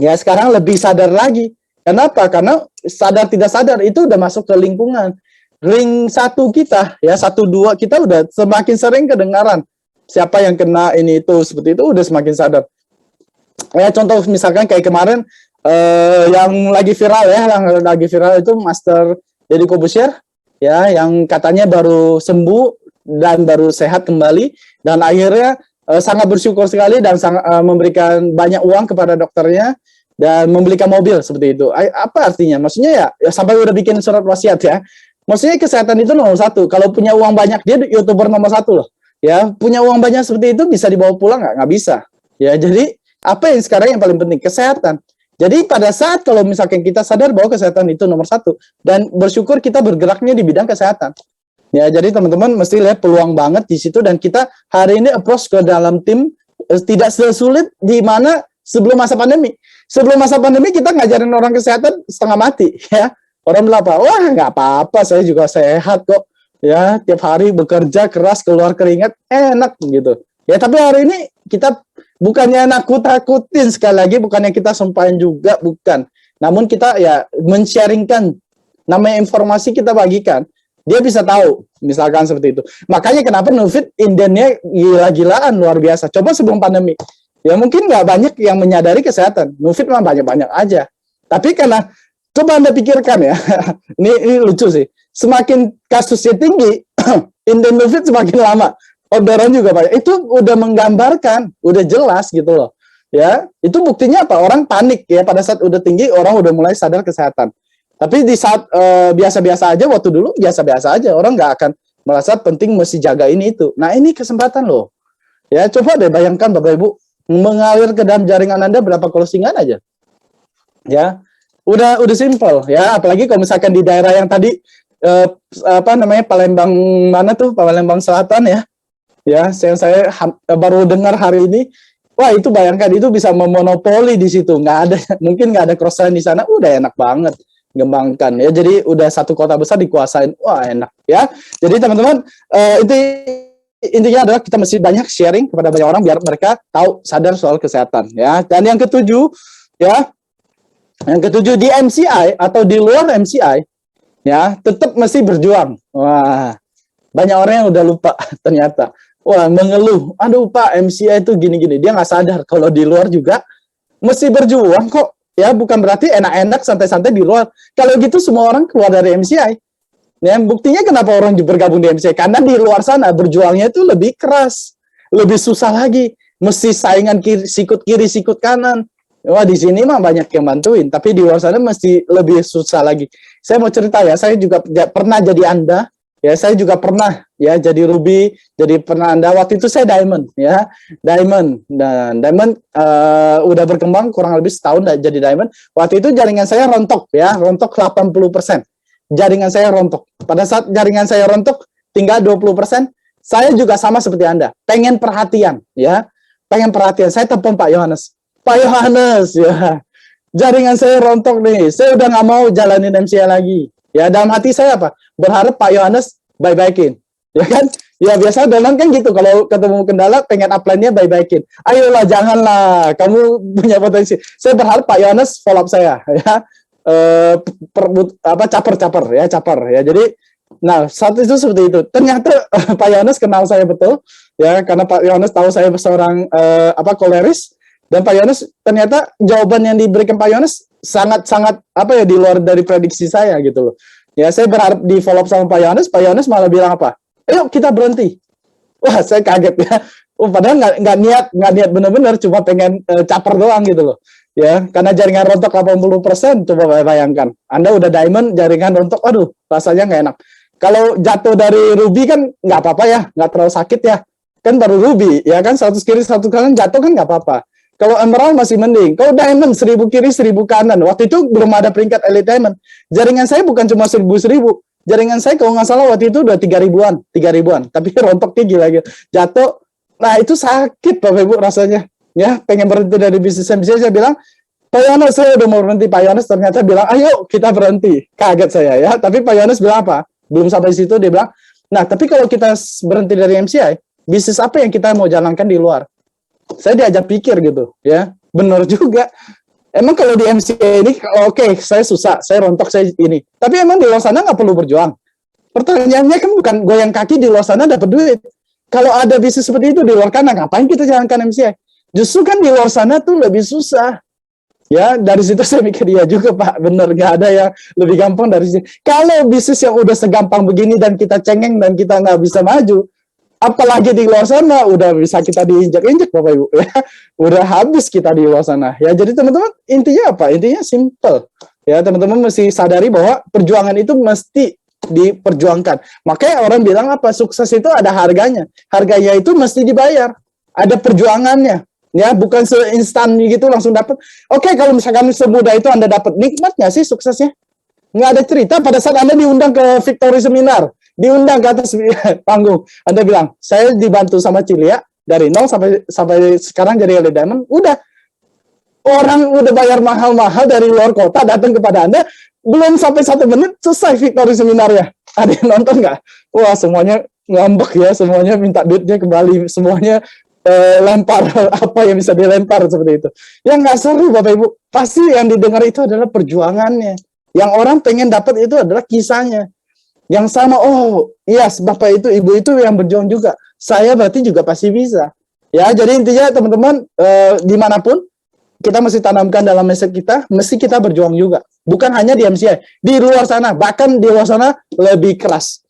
ya sekarang lebih sadar lagi. Kenapa? Karena sadar tidak sadar itu udah masuk ke lingkungan. Ring satu kita, ya 1, 2 kita udah semakin sering kedengaran siapa yang kena ini itu seperti itu udah semakin sadar. Ya contoh misalkan kayak kemarin yang lagi viral ya, yang lagi viral itu Master Deddy Corbuzier ya, yang katanya baru sembuh dan baru sehat kembali dan akhirnya sangat bersyukur sekali dan sangat memberikan banyak uang kepada dokternya dan membelikan mobil seperti itu. Apa artinya? Maksudnya ya sampai udah bikin surat wasiat ya. Maksudnya kesehatan itu nomor satu. Kalau punya uang banyak, dia YouTuber nomor satu loh. Ya, punya uang banyak seperti itu bisa dibawa pulang nggak? Nggak bisa. Ya, jadi apa yang sekarang yang paling penting? Kesehatan. Jadi pada saat kalau misalkan kita sadar bahwa kesehatan itu nomor satu dan bersyukur kita bergeraknya di bidang kesehatan. Ya, jadi teman-teman mesti lihat peluang banget di situ dan kita hari ini approach ke dalam tim tidak sesulit di mana sebelum masa pandemi. Sebelum masa pandemi kita ngajarin orang kesehatan setengah mati, ya. Orang bilang apa? Wah, nggak apa-apa, saya juga sehat kok. Ya, tiap hari bekerja keras, keluar keringat, enak gitu. Ya, tapi hari ini kita bukannya nakut-nakutin sekali lagi, bukannya kita sumpahin juga, bukan. Namun kita ya men-sharingkan, namanya informasi kita bagikan. Dia bisa tahu, misalkan seperti itu. Makanya kenapa Nufit indennya gila-gilaan, luar biasa. Coba sebelum pandemi. Ya mungkin nggak banyak yang menyadari kesehatan. Nufit mah banyak-banyak aja. Tapi karena coba Anda pikirkan ya, ini lucu sih. Semakin kasusnya tinggi, inden Nufit semakin lama. Orderan juga banyak. Itu udah menggambarkan, udah jelas gitu loh. Ya, itu buktinya apa? Orang panik ya pada saat udah tinggi, orang udah mulai sadar kesehatan. Tapi di saat biasa-biasa aja, waktu dulu biasa-biasa aja, orang nggak akan merasa penting mesti jaga ini itu. Nah ini kesempatan loh. Ya coba deh bayangkan Bapak Ibu mengalir ke dalam jaringan Anda berapa closingan aja. Ya, udah simple ya. Apalagi kalau misalkan di daerah yang tadi Palembang mana tuh, Palembang Selatan ya. Ya, saya baru dengar hari ini. Wah itu bayangkan itu bisa memonopoli di situ. Nggak ada, mungkin nggak ada cross di sana. Udah enak banget. Gembangkan ya, jadi udah satu kota besar dikuasain, wah enak ya. Jadi teman-teman intinya adalah kita mesti banyak sharing kepada banyak orang biar mereka tahu sadar soal kesehatan ya. Dan yang ketujuh ya, yang ketujuh di MCI atau di luar MCI ya tetap mesti berjuang. Wah banyak orang yang udah lupa ternyata, wah mengeluh, aduh Pak MCI itu gini-gini, dia nggak sadar kalau di luar juga mesti berjuang kok. Ya, bukan berarti enak-enak santai-santai di luar. Kalau gitu semua orang keluar dari MCI. Ya, buktinya kenapa orang bergabung di MCI? Karena di luar sana berjuangnya itu lebih keras, lebih susah lagi. Mesti saingan sikut kiri, sikut kanan. Wah, di sini mah banyak yang bantuin, tapi di luar sana mesti lebih susah lagi. Saya mau cerita ya, saya juga pernah jadi Anda. Ya, saya juga pernah ya jadi Ruby, jadi pernah Anda. Waktu itu saya Diamond ya, Diamond dan Diamond udah berkembang kurang lebih setahun jadi Diamond. Waktu itu jaringan saya rontok ya, rontok 80%. Jaringan saya rontok. Pada saat jaringan saya rontok tinggal 20%, saya juga sama seperti Anda, pengen perhatian ya, pengen perhatian. Saya telepon Pak Yohanes. Pak Yohanes ya, jaringan saya rontok nih, saya udah nggak mau jalanin MCA lagi. Ya dalam hati saya apa? Berharap Pak Yohanes baik-baikin. Ya kan? Ya biasa dolan kan gitu. Kalau ketemu kendala pengen upline-nya baik-baikin. Ayolah janganlah. Kamu punya potensi. Saya berharap Pak Yohanes follow up saya ya. Caper ya. Jadi nah, saat itu seperti itu. Ternyata Pak Yohanes kenal saya betul ya karena Pak Yohanes tahu saya seorang koleris dan Pak Yohanes ternyata jawaban yang diberikan Pak Yohanes sangat di luar dari prediksi saya gitu loh. Ya saya berharap di follow up sama Pak Yohanes malah bilang apa? Ayo kita berhenti. Wah saya kaget ya. Padahal nggak niat benar-benar, cuma pengen caper doang gitu loh. Ya karena jaringan rontok 80%, coba bayangkan. Anda udah Diamond, jaringan rontok, aduh rasanya nggak enak. Kalau jatuh dari Ruby kan nggak apa-apa ya, nggak terlalu sakit ya. Kan baru Ruby ya kan 100 kiri 100 kanan jatuh kan nggak apa-apa. Kalau Emerald masih mending. Kalau Diamond 1000 kiri 1000 kanan. Waktu itu belum ada peringkat Elite Diamond. Jaringan saya bukan cuma 1000, jaringan saya kalau nggak salah waktu itu udah 3 ribuan, tapi rontoknya gila gitu, jatuh. Nah itu sakit Bapak Ibu rasanya, ya pengen berhenti dari bisnis MCA. Saya bilang, Pak Yohanes saya udah mau berhenti. Pak Yohanes ternyata bilang, ayo kita berhenti. Kaget saya ya, tapi Pak Yohanes bilang apa? Belum sampai situ dia bilang, nah tapi kalau kita berhenti dari MCI, bisnis apa yang kita mau jalankan di luar? Saya diajak pikir gitu, ya benar juga. Emang kalau di MCA ini, oke, saya susah, saya rontok, saya ini. Tapi emang di luar sana nggak perlu berjuang. Pertanyaannya kan bukan goyang kaki di luar sana dapat duit. Kalau ada bisnis seperti itu di luar sana, ngapain kita jalankan MCA? Justru kan di luar sana tuh lebih susah. Ya, dari situ saya mikir, ya juga Pak, bener, nggak ada yang lebih gampang dari sini. Kalau bisnis yang udah segampang begini dan kita cengeng dan kita nggak bisa maju, apalagi di luar sana udah bisa kita diinjak-injak Bapak Ibu, ya. Udah habis kita di luar sana. Ya, jadi teman-teman, intinya apa? Intinya simple. Ya, teman-teman mesti sadari bahwa perjuangan itu mesti diperjuangkan. Makanya orang bilang apa? Sukses itu ada harganya. Harganya itu mesti dibayar. Ada perjuangannya. Ya, bukan seinstan gitu langsung dapat. Oke, kalau misalkan semudah itu Anda dapat, nikmat nggak sih suksesnya? Nggak ada cerita pada saat Anda diundang ke Victory Seminar, diundang ke atas panggung, Anda bilang, saya dibantu sama Cilia dari nol sampai sekarang jadi Elite Diamond. Udah, orang udah bayar mahal-mahal dari luar kota datang kepada Anda, belum sampai 1 menit selesai Victory Seminarnya. Ada yang nonton nggak? Wah, semuanya ngambek ya, semuanya minta duitnya kembali, semuanya lempar apa yang bisa dilempar seperti itu. Yang nggak seru Bapak Ibu, pasti yang didengar itu adalah perjuangannya. Yang orang pengen dapat itu adalah kisahnya. Yang sama, oh iya Bapak itu, Ibu itu yang berjuang juga. Saya berarti juga pasti bisa. Ya, jadi intinya teman-teman, dimanapun kita mesti tanamkan dalam mindset kita, mesti kita berjuang juga. Bukan hanya di MCI, di luar sana, bahkan di luar sana lebih keras.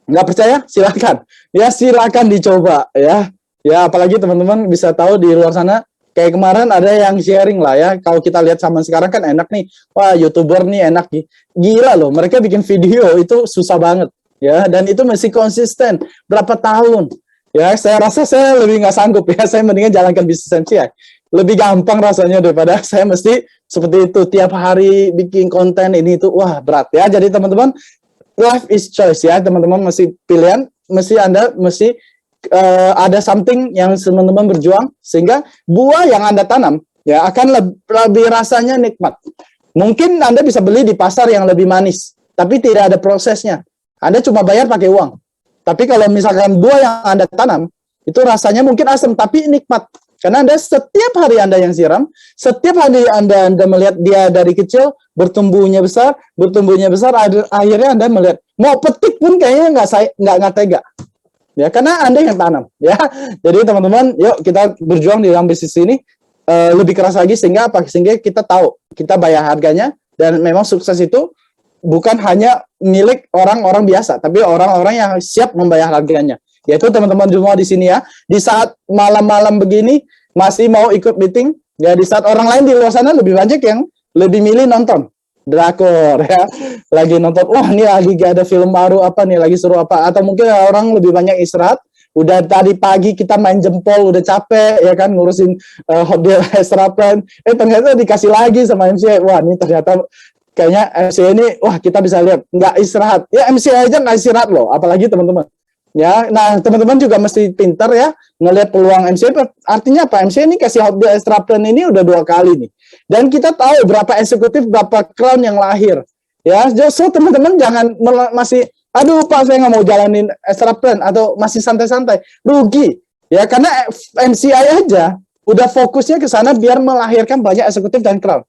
Nggak percaya? Silakan. Ya, silakan dicoba ya. Ya, apalagi teman-teman bisa tahu di luar sana, kayak kemarin ada yang sharing lah ya, kalau kita lihat zaman sekarang kan enak nih, wah YouTuber nih enak nih, gila loh, mereka bikin video itu susah banget, ya, dan itu masih konsisten, berapa tahun, ya, saya rasa saya lebih nggak sanggup ya, saya mendingan jalankan bisnis MCI, lebih gampang rasanya daripada saya mesti seperti itu, tiap hari bikin konten ini itu, wah berat ya, jadi teman-teman, life is choice ya, teman-teman mesti pilihan, Anda mesti ada something yang teman-teman berjuang sehingga buah yang Anda tanam ya akan lebih rasanya nikmat. Mungkin Anda bisa beli di pasar yang lebih manis, tapi tidak ada prosesnya. Anda cuma bayar pakai uang. Tapi kalau misalkan buah yang Anda tanam itu rasanya mungkin asam tapi nikmat. Karena Anda setiap hari Anda yang siram, setiap hari Anda melihat dia dari kecil bertumbuhnya besar, akhirnya Anda melihat mau petik pun kayaknya nggak tega. Ya, karena Anda yang tanam, ya. Jadi teman-teman, yuk kita berjuang di dalam bisnis ini lebih keras lagi sehingga apa? Sehingga kita tahu, kita bayar harganya dan memang sukses itu bukan hanya milik orang-orang biasa, tapi orang-orang yang siap membayar harganya. Yaitu teman-teman semua di sini ya. Di saat malam-malam begini masih mau ikut meeting, ya di saat orang lain di luar sana lebih banyak yang lebih milih nonton drakor ya, lagi nonton, wah ini lagi gak ada film baru apa nih, lagi seru apa, atau mungkin orang lebih banyak istirahat, udah tadi pagi kita main jempol, udah capek ya kan ngurusin hotel extra plan, ternyata dikasih lagi sama MCA, wah ini ternyata kayaknya MCA ini, wah kita bisa lihat nggak istirahat, ya MCA aja nggak istirahat loh, apalagi teman-teman. Ya, nah teman-teman juga mesti pintar ya ngelihat peluang MCA. Artinya apa? MCA ini kasih hotel extra plan ini udah 2 kali nih. Dan kita tahu berapa eksekutif, berapa crown yang lahir. Ya, so teman-teman jangan masih, aduh Pak saya nggak mau jalanin extra plan atau masih santai-santai, rugi. Ya, karena MCI aja udah fokusnya ke sana biar melahirkan banyak eksekutif dan crown.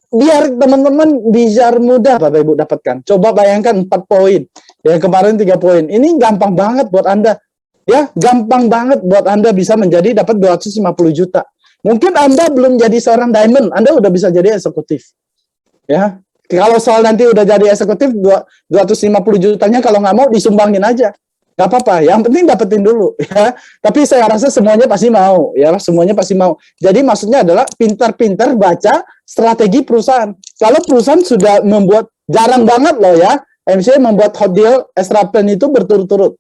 Biar teman-teman bisa mudah Bapak Ibu dapatkan. Coba bayangkan 4 poin. Yang kemarin 3 poin. Ini gampang banget buat Anda. Ya, gampang banget buat Anda bisa menjadi dapat 250 juta. Mungkin Anda belum jadi seorang diamond, Anda udah bisa jadi eksekutif. Ya. Kalau soal nanti udah jadi eksekutif 250 jutanya kalau nggak mau disumbangin aja. Gak apa-apa, yang penting dapetin dulu ya. Tapi saya rasa semuanya pasti mau ya, semuanya pasti mau. Jadi maksudnya adalah pintar-pintar baca strategi perusahaan. Kalau perusahaan sudah membuat, jarang banget loh ya, MCA membuat hot deal extra plan itu berturut-turut.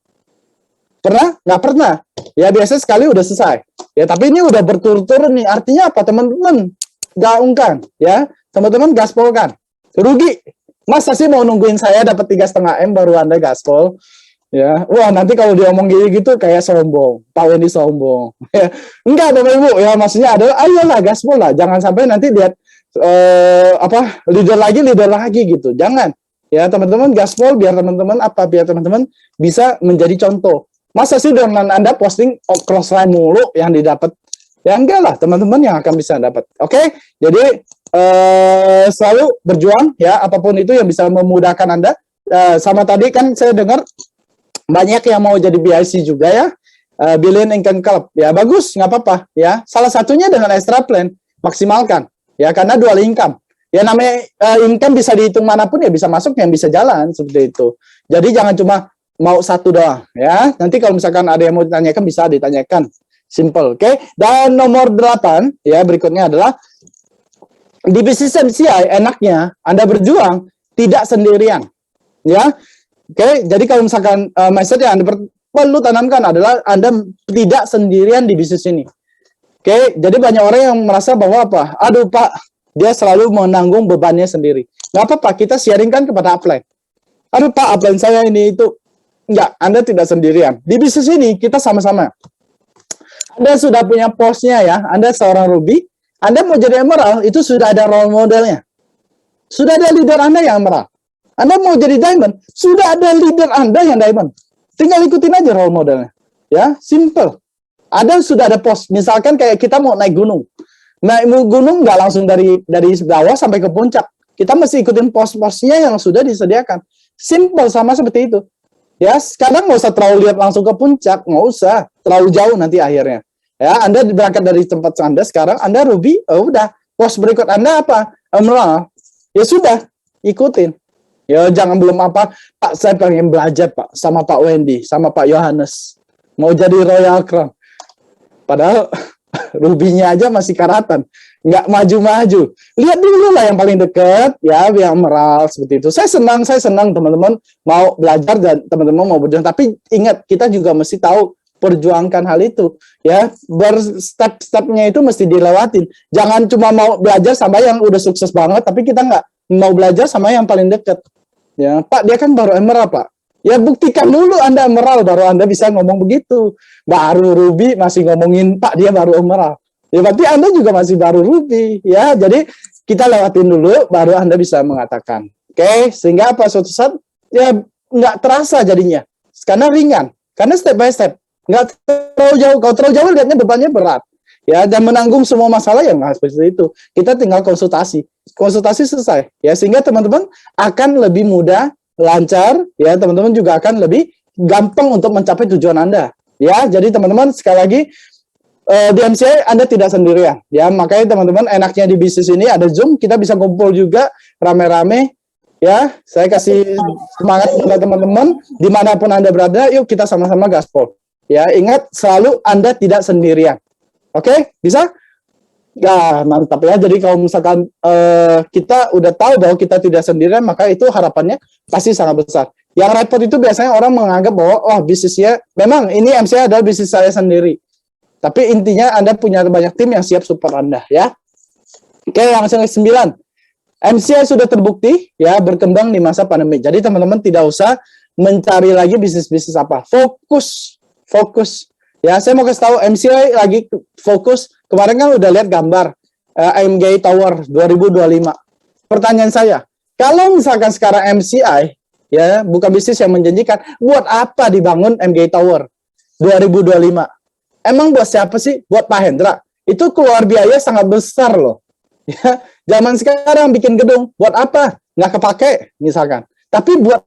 Pernah? Nggak pernah. Ya biasa sekali udah selesai. Ya tapi ini udah berturut-turut nih. Artinya apa teman-teman? Gaungkan ya, teman-teman gaspolkan. Rugi. Masa sih mau nungguin saya dapat 3,5 M baru Anda gaspol? Ya, wah nanti kalau diomong gitu kayak sombong, Pak Wendy sombong. Ya, enggak Bapak Ibu, ya maksudnya adalah ayolah gaspol lah, jangan sampai nanti lihat leader lagi gitu. Jangan. Ya teman-teman gaspol biar teman-teman bisa menjadi contoh. Masa sih dengan Anda posting crossline mulu yang didapat? Ya enggak lah, teman-teman yang akan bisa dapat. Oke? Jadi selalu berjuang ya apapun itu yang bisa memudahkan Anda. Sama tadi kan saya dengar banyak yang mau jadi BIC juga ya, Billion Income Club, ya bagus, nggak apa-apa, ya. Salah satunya dengan extra plan, maksimalkan, ya karena dual income. Ya namanya income bisa dihitung manapun ya bisa masuk, yang bisa jalan seperti itu. Jadi jangan cuma mau satu doang, ya. Nanti kalau misalkan ada yang mau ditanyakan bisa ditanyakan, simple, oke? Dan nomor 8, ya berikutnya adalah di bisnis MCI enaknya Anda berjuang tidak sendirian, ya. Oke, jadi kalau misalkan mindset yang Anda perlu tanamkan adalah Anda tidak sendirian di bisnis ini. Oke, jadi banyak orang yang merasa bahwa apa? Aduh Pak, dia selalu menanggung bebannya sendiri. Nggak apa-apa, kita sharingkan kepada upline. Aduh Pak, upline saya ini itu. Enggak, Anda tidak sendirian. Di bisnis ini kita sama-sama. Anda sudah punya posnya ya, Anda seorang Ruby, Anda mau jadi Emerald, itu sudah ada role modelnya. Sudah ada leader Anda yang Emerald. Anda mau jadi diamond, sudah ada leader Anda yang diamond. Tinggal ikutin aja role modelnya. Ya, simple. Sudah ada pos. Misalkan kayak kita mau naik gunung. Naik gunung nggak langsung dari bawah sampai ke puncak. Kita mesti ikutin pos-posnya yang sudah disediakan. Simple, sama seperti itu. Ya, sekarang nggak usah terlalu lihat langsung ke puncak, nggak usah terlalu jauh nanti akhirnya. Ya, Anda berangkat dari tempat Anda sekarang, Anda Ruby, udah. Pos berikut Anda apa? Emerald. Ya sudah, ikutin. Ya jangan belum apa, Pak saya pengen belajar Pak sama Pak Wendy, sama Pak Yohanes. Mau jadi Royal Crown. Padahal Rubinya aja masih karatan, nggak maju-maju. Lihat dulu lah yang paling dekat, ya yang Emerald seperti itu. Saya senang teman-teman mau belajar dan teman-teman mau berjuang. Tapi ingat kita juga mesti tahu perjuangkan hal itu, ya berstep-stepnya itu mesti dilewatin. Jangan cuma mau belajar sama yang udah sukses banget, tapi kita nggak mau belajar sama yang paling dekat. Ya, Pak, dia kan baru Emerald, Pak. Ya, buktikan dulu Anda Emerald, baru Anda bisa ngomong begitu. Baru Ruby masih ngomongin, Pak, dia baru Emerald. Ya, berarti Anda juga masih baru Ruby. Ya, jadi kita lewatin dulu, baru Anda bisa mengatakan. Oke, sehingga apa, suatu saat, ya, nggak terasa jadinya. Karena ringan. Karena step by step. Nggak terlalu jauh. Kalau terlalu jauh, lihatnya bebannya berat. Ya, dan menanggung semua masalah yang nggak seperti itu. Kita tinggal konsultasi selesai ya, sehingga teman-teman akan lebih mudah, lancar ya, teman-teman juga akan lebih gampang untuk mencapai tujuan Anda ya. Jadi teman-teman sekali lagi di MCI Anda tidak sendirian ya, makanya teman-teman enaknya di bisnis ini ada Zoom, kita bisa kumpul juga rame-rame ya. Saya kasih semangat kepada teman-teman dimanapun Anda berada, yuk kita sama-sama gaspol ya. Ingat selalu Anda tidak sendirian. Oke, bisa? Ya, mantap ya. Jadi kalau misalkan kita udah tahu bahwa kita tidak sendirian, maka itu harapannya pasti sangat besar. Yang repot itu biasanya orang menganggap bahwa, oh bisnisnya, memang ini MCI adalah bisnis saya sendiri. Tapi intinya Anda punya banyak tim yang siap support Anda ya. Oke, yang ke-9. MCI sudah terbukti ya berkembang di masa pandemi. Jadi teman-teman tidak usah mencari lagi bisnis-bisnis apa. Fokus. Ya, saya mau kasih tahu MCI lagi fokus. Kemarin kan udah lihat gambar MGI Tower 2025. Pertanyaan saya, kalau misalkan sekarang MCI ya bukan bisnis yang menjanjikan, buat apa dibangun MGI Tower 2025? Emang buat siapa sih? Buat Pak Hendra. Itu keluar biaya sangat besar loh. Ya, zaman sekarang bikin gedung buat apa? Nggak kepake misalkan. Tapi buat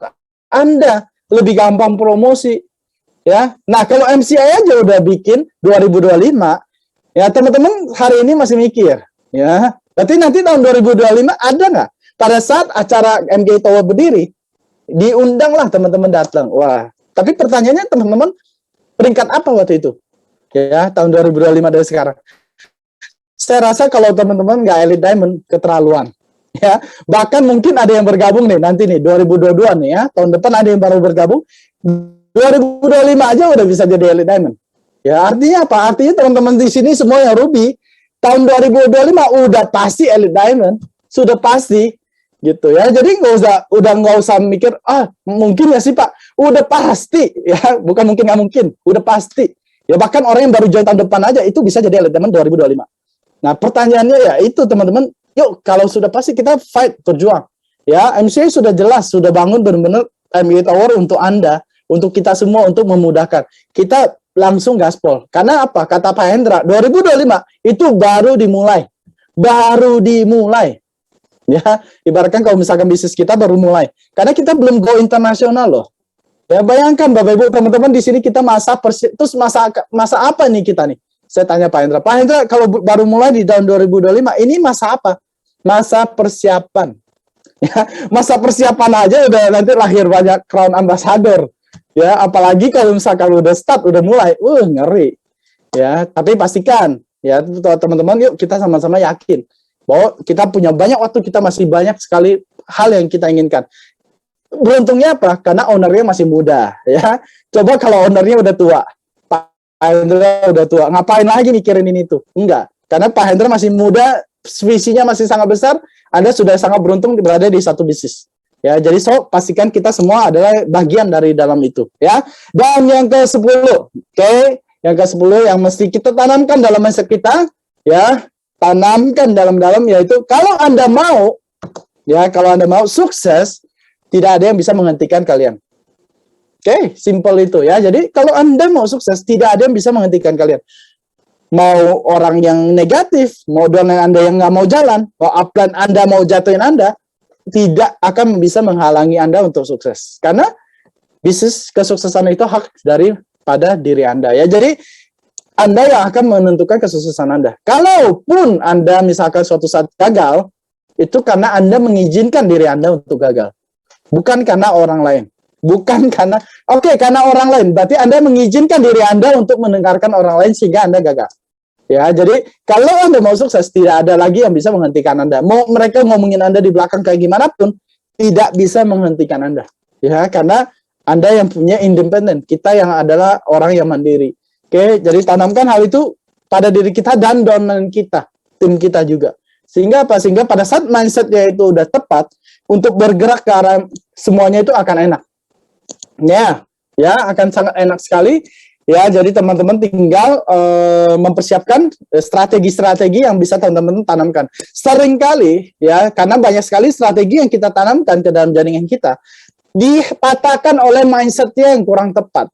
Anda lebih gampang promosi. Ya, nah kalau MCI aja udah bikin 2025, ya teman-teman hari ini masih mikir, ya. Berarti nanti tahun 2025 ada nggak? Pada saat acara MGI Tower berdiri, diundanglah teman-teman datang. Wah, tapi pertanyaannya teman-teman peringkat apa waktu itu? Ya, tahun 2025 dari sekarang. Saya rasa kalau teman-teman nggak Elite Diamond, keterlaluan. Ya, bahkan mungkin ada yang bergabung nih nanti nih 2022 nih ya, tahun depan ada yang baru bergabung. 2025 aja udah bisa jadi Elite Diamond. Ya, artinya apa? Artinya teman-teman di sini semua yang Ruby tahun 2025 udah pasti Elite Diamond, sudah pasti. gitu ya. Jadi nggak usah mikir mungkin ya sih Pak, udah pasti ya, bukan mungkin nggak mungkin, udah pasti ya. Bahkan orang yang baru join tahun depan aja itu bisa jadi elite diamond 2025. Nah pertanyaannya ya itu teman-teman, yuk kalau sudah pasti kita fight, berjuang ya. MCA sudah jelas, sudah bangun benar-benar MBA Tower untuk Anda, untuk kita semua, untuk memudahkan kita langsung gaspol. Karena apa? Kata Pak Hendra, 2025 itu baru dimulai. Ya, ibaratkan kalau misalkan bisnis kita baru mulai, karena kita belum go internasional loh. Ya bayangkan Bapak Ibu teman-teman, di sini kita terus masa apa nih kita nih? Saya tanya Pak Hendra, kalau baru mulai di tahun 2025, ini masa apa? Masa persiapan. Ya, masa persiapan aja udah nanti lahir banyak crown ambassador. Ya, apalagi kalau misalkan udah start, udah mulai, ngeri. Ya, tapi pastikan ya teman-teman, yuk kita sama-sama yakin bahwa kita punya banyak waktu, kita masih banyak sekali hal yang kita inginkan. Beruntungnya apa? Karena ownernya masih muda, ya. Coba kalau ownernya udah tua, Pak Hendra udah tua, ngapain lagi mikirin ini tuh? Enggak, karena Pak Hendra masih muda, visinya masih sangat besar. Anda sudah sangat beruntung berada di satu bisnis. Ya, jadi pastikan kita semua adalah bagian dari dalam itu, ya. Dan yang ke-10, yang ke-10 yang mesti kita tanamkan dalam mindset kita, ya. Tanamkan dalam-dalam, yaitu kalau Anda mau sukses, tidak ada yang bisa menghentikan kalian. Simple itu ya. Jadi kalau Anda mau sukses, tidak ada yang bisa menghentikan kalian. Mau orang yang negatif, mau downline Anda yang nggak mau jalan, mau upline Anda mau jatuhin Anda, tidak akan bisa menghalangi Anda untuk sukses. Karena bisnis kesuksesan itu hak daripada diri Anda ya. Jadi Anda yang akan menentukan kesuksesan Anda. Kalaupun Anda misalkan suatu saat gagal, itu karena Anda mengizinkan diri Anda untuk gagal. Bukan karena orang lain. Bukan karena, karena orang lain. Berarti Anda mengizinkan diri Anda untuk mendengarkan orang lain sehingga Anda gagal. Ya, jadi kalau Anda mau sukses, tidak ada lagi yang bisa menghentikan Anda. Mau mereka ngomongin Anda di belakang kayak gimana pun, tidak bisa menghentikan Anda. Ya, karena Anda yang punya independen. Kita yang adalah orang yang mandiri. Jadi tanamkan hal itu pada diri kita dan downline kita, tim kita juga. Sehingga apa? Sehingga pada saat mindsetnya itu udah tepat, untuk bergerak ke arah semuanya itu akan enak. Ya, akan sangat enak sekali. Ya, jadi teman-teman tinggal mempersiapkan strategi-strategi yang bisa teman-teman tanamkan. Seringkali, ya, karena banyak sekali strategi yang kita tanamkan ke dalam jaringan kita, dipatahkan oleh mindsetnya yang kurang tepat.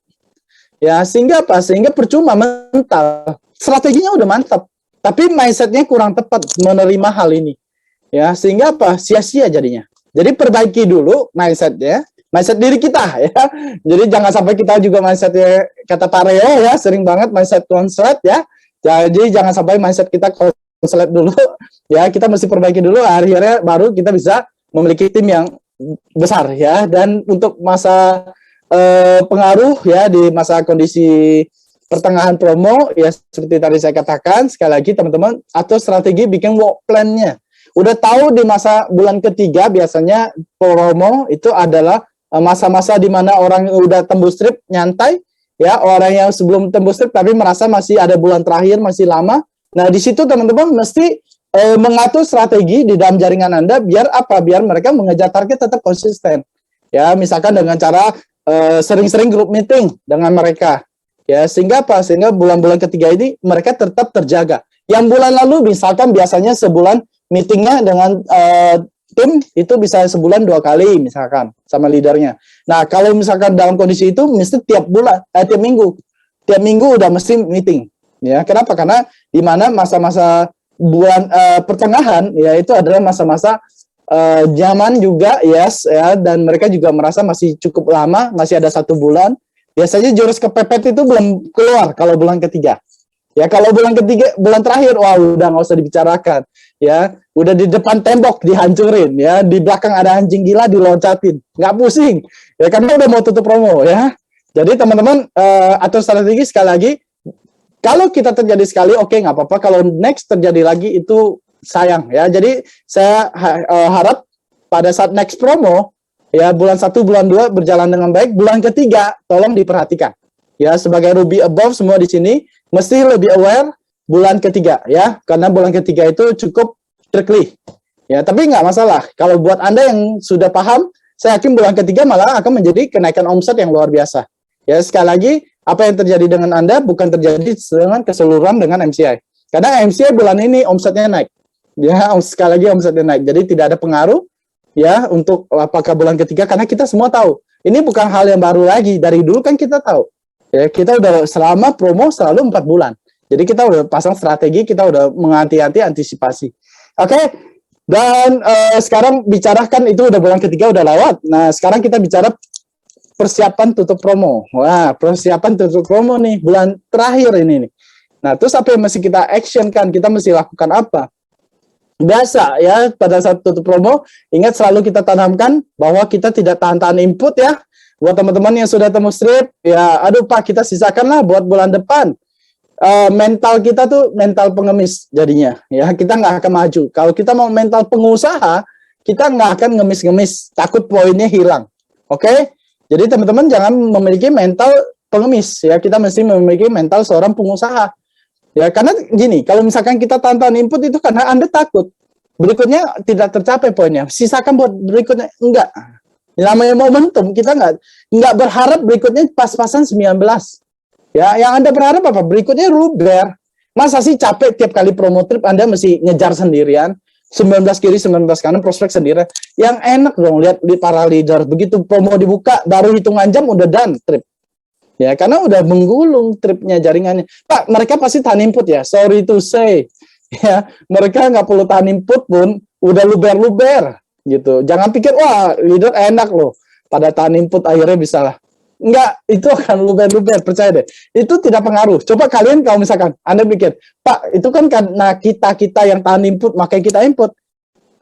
Ya, sehingga apa? Sehingga percuma mental. Strateginya udah mantap, tapi mindsetnya kurang tepat menerima hal ini. Ya, sehingga apa? Sia-sia jadinya. Jadi perbaiki dulu mindsetnya, mindset diri kita ya. Jadi jangan sampai kita juga mindsetnya kata Pak Reo ya, sering banget mindset konslet ya. Jadi jangan sampai mindset kita konslet dulu ya. Kita mesti perbaiki dulu, akhirnya baru kita bisa memiliki tim yang besar ya. Dan untuk masa pengaruh ya di masa kondisi pertengahan promo ya, seperti tadi saya katakan, sekali lagi teman-teman, atau strategi bikin work plan-nya. Udah tahu di masa bulan ketiga biasanya promo itu adalah masa-masa di mana orang udah tembus strip nyantai ya, orang yang sebelum tembus strip tapi merasa masih ada bulan terakhir, masih lama. Nah, di situ teman-teman mesti mengatur strategi di dalam jaringan Anda biar apa? Biar mereka mengejar target tetap konsisten. Ya, misalkan dengan cara sering-sering group meeting dengan mereka. Ya, sehingga apa? Sehingga bulan-bulan ketiga ini mereka tetap terjaga. Yang bulan lalu misalkan biasanya sebulan meetingnya dengan tim itu bisa sebulan 2 kali misalkan sama leadernya. Nah, kalau misalkan dalam kondisi itu mesti tiap minggu udah mesti meeting. Ya, kenapa? Karena di mana masa-masa bulan pertengahan ya itu adalah masa-masa zaman juga ya, dan mereka juga merasa masih cukup lama, masih ada 1 bulan. Biasanya jurus kepepet itu belum keluar kalau bulan ketiga. Ya, kalau bulan ketiga, bulan terakhir, wah udah nggak usah dibicarakan. Ya, udah di depan tembok dihancurin. Ya, di belakang ada anjing gila diloncatin, nggak pusing. Ya, karena udah mau tutup promo. Ya, jadi teman-teman atur strategi sekali lagi. Kalau kita terjadi sekali, oke, nggak apa-apa. Kalau next terjadi lagi itu sayang. Ya, jadi saya harap pada saat next promo, ya bulan 1, bulan 2 berjalan dengan baik. Bulan ketiga, tolong diperhatikan. Ya, sebagai Ruby Above semua di sini mesti lebih aware bulan ketiga ya, karena bulan ketiga itu cukup tricky Ya, tapi nggak masalah. Kalau buat Anda yang sudah paham, saya yakin bulan ketiga malah akan menjadi kenaikan omset yang luar biasa. Ya, sekali lagi, apa yang terjadi dengan Anda bukan terjadi dengan keseluruhan dengan MCI. Karena MCI bulan ini omsetnya naik. Ya, sekali lagi omsetnya naik. Jadi tidak ada pengaruh ya untuk apakah bulan ketiga, karena kita semua tahu. Ini bukan hal yang baru lagi. Dari dulu kan kita tahu. Ya, kita udah selama promo selalu 4 bulan. Jadi kita udah pasang strategi, kita udah menghati-hati antisipasi. Oke. Dan sekarang bicarakan itu udah bulan ketiga udah lewat. Nah, sekarang kita bicara persiapan tutup promo. Wah, persiapan tutup promo nih bulan terakhir ini nih. Nah, terus apa yang mesti kita action kan? Kita mesti lakukan apa? Biasa ya, pada saat tutup promo, ingat selalu kita tanamkan bahwa kita tidak tahan-tahan input ya. Buat teman-teman yang sudah temu strip, ya aduh Pak, kita sisakanlah buat bulan depan. Mental kita tuh mental pengemis jadinya ya, kita nggak akan maju. Kalau kita mau mental pengusaha, kita nggak akan ngemis-ngemis, takut poinnya hilang. Oke? Jadi teman-teman jangan memiliki mental pengemis ya, kita mesti memiliki mental seorang pengusaha ya. Karena gini, kalau misalkan kita tantangan input itu karena Anda takut berikutnya tidak tercapai poinnya, sisakan buat berikutnya. Enggak, namanya momentum, kita nggak berharap berikutnya pas-pasan 19. Ya, yang Anda berharap apa? Berikutnya luber. Masa sih capek tiap kali promo trip Anda mesti ngejar sendirian, 19 kiri, 19 kanan, prospek sendirian. Yang enak dong lihat di para leader, begitu promo dibuka, baru hitungan jam udah done trip. Ya, karena udah menggulung tripnya, jaringannya. Pak, mereka pasti tahan input ya, sorry to say. Ya, mereka nggak perlu tahan input pun, udah luber-luber gitu. Jangan pikir, wah leader enak loh, pada tahan input akhirnya bisa lah. Enggak, itu akan luber-luber, percaya deh. Itu tidak pengaruh. Coba kalian kalau misalkan Anda pikir, Pak, itu kan karena kita yang tahan input, makanya kita input.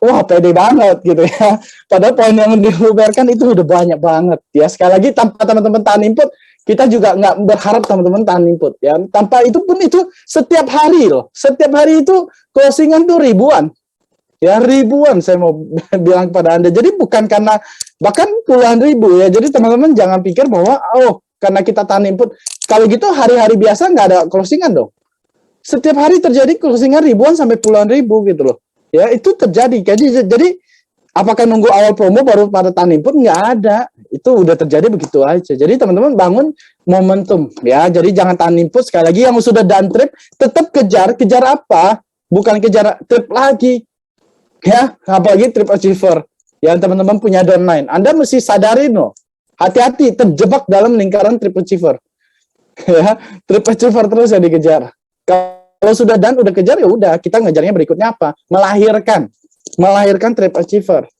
Wah, pede banget gitu ya. Padahal poin yang diluberkan itu udah banyak banget. Ya, sekali lagi, tanpa teman-teman tahan input, kita juga nggak berharap teman-teman tahan input. Ya, tanpa itu pun itu setiap hari loh. Setiap hari itu closingan tuh ribuan. Ya, ribuan saya mau bilang kepada Anda. Jadi bukan karena bahkan puluhan ribu ya. Jadi teman-teman jangan pikir bahwa oh karena kita tahan input. Kalau gitu hari-hari biasa nggak ada closingan dong. Setiap hari terjadi closingan ribuan sampai puluhan ribu gitu loh. Ya itu terjadi. Jadi apakah nunggu awal promo baru pada tahan input? Nggak ada. Itu udah terjadi begitu aja. Jadi teman-teman bangun momentum ya. Jadi jangan tahan input. Sekali lagi yang sudah done trip tetap kejar apa? Bukan kejar trip lagi. Ya, apalagi trip achiever yang teman-teman punya downline. Anda mesti sadarin loh, hati-hati terjebak dalam lingkaran trip achiever. Ya, trip achiever terus yang dikejar. Kalau sudah dan udah kejar ya udah, kita ngejarnya berikutnya apa? Melahirkan trip achiever.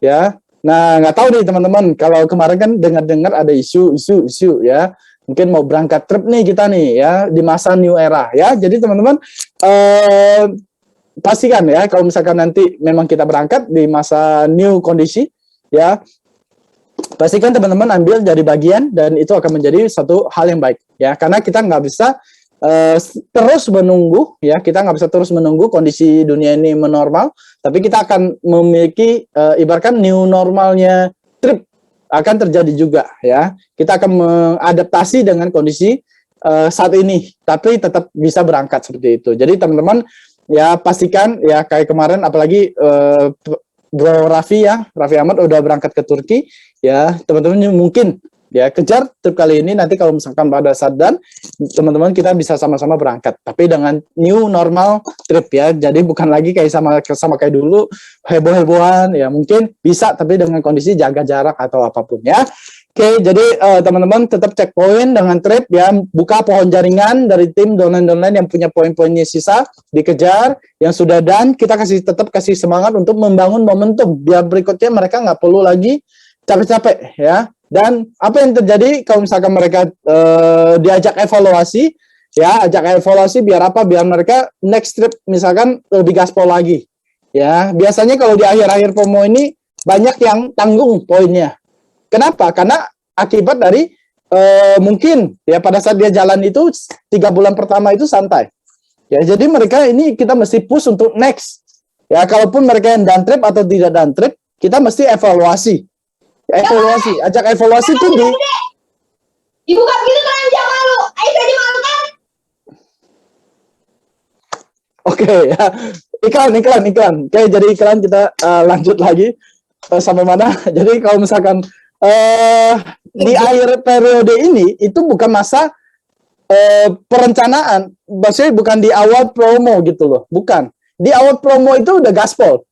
Ya. Nah, nggak tahu nih teman-teman, kalau kemarin kan dengar-dengar ada isu ya. Mungkin mau berangkat trip nih kita nih ya di masa new era ya. Jadi teman-teman pastikan ya kalau misalkan nanti memang kita berangkat di masa new kondisi ya, pastikan teman-teman ambil dari bagian dan itu akan menjadi satu hal yang baik ya, karena kita nggak bisa terus menunggu ya, kita nggak bisa terus menunggu kondisi dunia ini menormal, tapi kita akan memiliki ibaratkan new normalnya trip akan terjadi juga ya, kita akan mengadaptasi dengan kondisi saat ini tapi tetap bisa berangkat seperti itu. Jadi teman-teman ya pastikan ya kayak kemarin apalagi Bro Raffi Ahmad udah berangkat ke Turki ya, teman-teman mungkin ya kejar trip kali ini, nanti kalau misalkan pada saat dan teman-teman kita bisa sama-sama berangkat tapi dengan new normal trip ya, jadi bukan lagi kayak sama kayak dulu heboh-hebohan ya, mungkin bisa tapi dengan kondisi jaga jarak atau apapun ya. Oke, jadi teman-teman tetap cek poin dengan trip ya, buka pohon jaringan dari tim downline yang punya poin-poinnya sisa, dikejar, yang sudah done, kita tetap kasih semangat untuk membangun momentum, biar berikutnya mereka nggak perlu lagi capek-capek ya. Dan apa yang terjadi kalau misalkan mereka diajak evaluasi, ya ajak evaluasi biar apa? Biar mereka next trip misalkan lebih gaspol lagi. Ya, biasanya kalau di akhir-akhir promo ini banyak yang tanggung poinnya. Kenapa? Karena akibat dari mungkin ya pada saat dia jalan itu 3 bulan pertama itu santai. Ya, jadi mereka ini kita mesti push untuk next. Ya, kalaupun mereka yang done trip atau tidak done trip, kita mesti evaluasi. Evaluasi, ajak evaluasi tuh di dibuka begitu telanjang malu. Ayo saja malu kan? Oke ya. Iklan. Oke, jadi iklan kita lanjut lagi sampai mana? Jadi kalau misalkan di akhir periode ini itu bukan masa perencanaan, maksudnya bukan di awal promo gitu loh, bukan. Di awal promo itu udah gaspol.